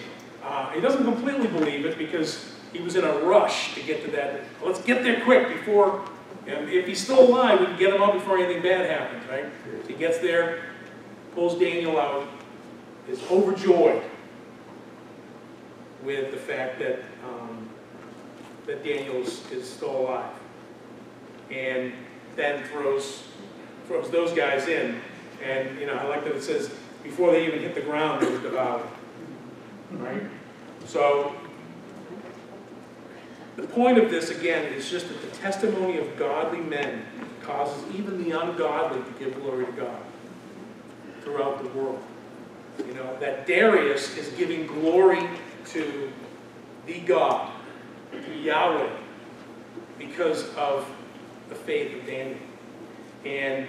He doesn't completely believe it because he was in a rush to get to that. Let's get there quick before, if he's still alive, we can get him out before anything bad happens, right? So he gets there, pulls Daniel out, is overjoyed with the fact that that Daniel is still alive, and then throws those guys in, and I like that it says before they even hit the ground they were devoured, right? So the point of this again is just that the testimony of godly men causes even the ungodly to give glory to God throughout the world. That Darius is giving glory to the God, to Yahweh, because of the faith of Daniel. And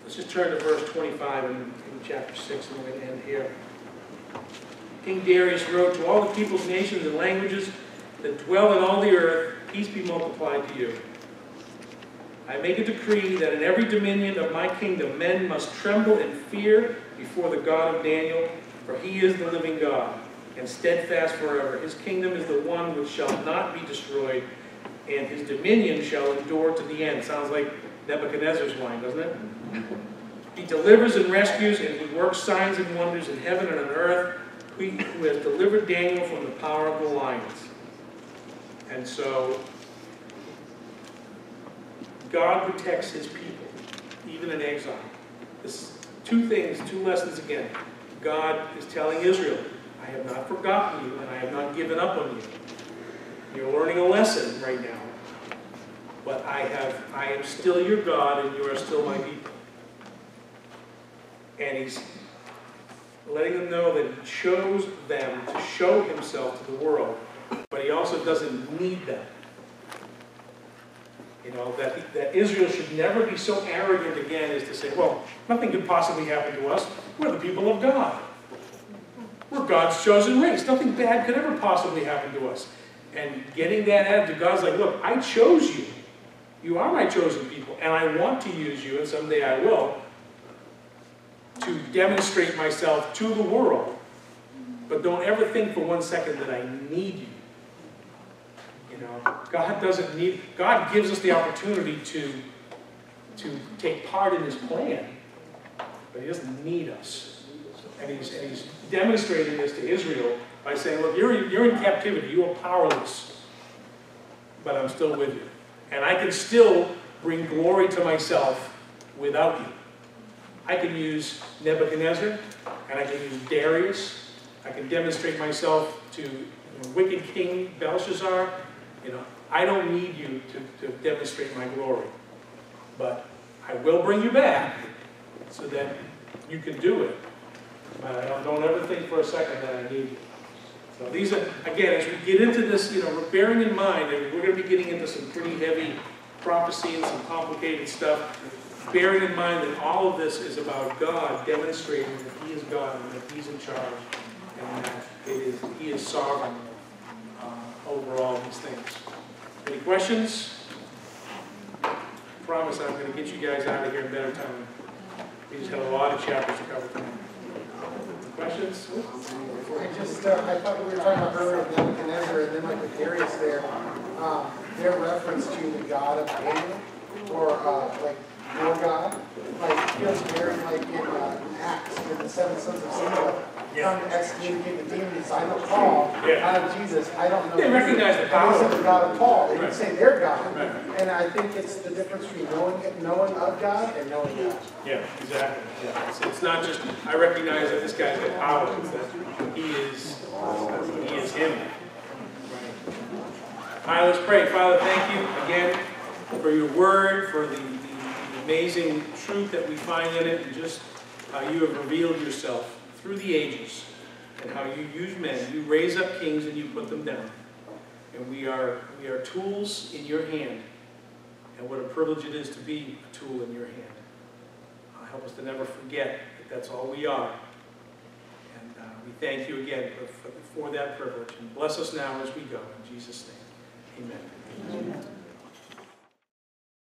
let's just turn to verse 25 in chapter 6, and we're going to end here. King Darius wrote, to all the peoples, nations, and languages that dwell in all the earth, peace be multiplied to you. I make a decree that in every dominion of my kingdom men must tremble and fear before the God of Daniel, for he is the living God, and steadfast forever. His kingdom is the one which shall not be destroyed, and his dominion shall endure to the end. Sounds like Nebuchadnezzar's line, doesn't it? He delivers and rescues, and he works signs and wonders in heaven and on earth who has delivered Daniel from the power of the lions. And so, God protects his people, even in exile. This, two things, two lessons again. God is telling Israel, I have not forgotten you, and I have not given up on you. You're learning a lesson right now. But I am still your God, and you are still my people. And he's letting them know that he chose them to show himself to the world, but he also doesn't need them. You know, that Israel should never be so arrogant again as to say, well, nothing could possibly happen to us. We're the people of God. We're God's chosen race. Nothing bad could ever possibly happen to us. And getting that attitude, God's like, look, I chose you. You are my chosen people, and I want to use you, and someday I will, to demonstrate myself to the world. But don't ever think for 1 second that I need you. You know, God doesn't need, God gives us the opportunity to take part in his plan, but he doesn't need us. And he's demonstrating this to Israel by saying, look, you're in captivity, you are powerless, but I'm still with you. And I can still bring glory to myself without you. I can use Nebuchadnezzar, and I can use Darius. I can demonstrate myself to wicked king Belshazzar. You know, I don't need you to demonstrate my glory. But I will bring you back so that you can do it. But I don't ever think for a second that I need you. So these are, again, as we get into this, you know, bearing in mind, and we're going to be getting into some pretty heavy prophecy and some complicated stuff, bearing in mind that all of this is about God demonstrating that he is God and that he's in charge and that he is sovereign over all these things. Any questions? I promise I'm going to get you guys out of here in better time. We just have a lot of chapters to cover tonight. Questions? I thought we were talking about earlier Nebuchadnezzar and then like with Darius there, their reference to the God of Daniel, or like your God, like feels very like in Acts with the 7 sons of Sceva. Come to excommunicate the demons. I know Paul, I know Jesus, I don't know. They recognize the power. They said the God of Paul. They didn't Right. say their God. Right. And I think it's the difference between knowing of God and knowing God. Yeah, exactly. Yeah. It's not just, I recognize that this guy's got power, it's that he is him. Right. All right, let's pray. Father, thank you again for your word, for the amazing truth that we find in it, and just how you have revealed yourself through the ages, and how you use men. You raise up kings and you put them down. And we are tools in your hand. And what a privilege it is to be a tool in your hand. Help us to never forget that that's all we are. And we thank you again for that privilege. And bless us now as we go. In Jesus' name, amen.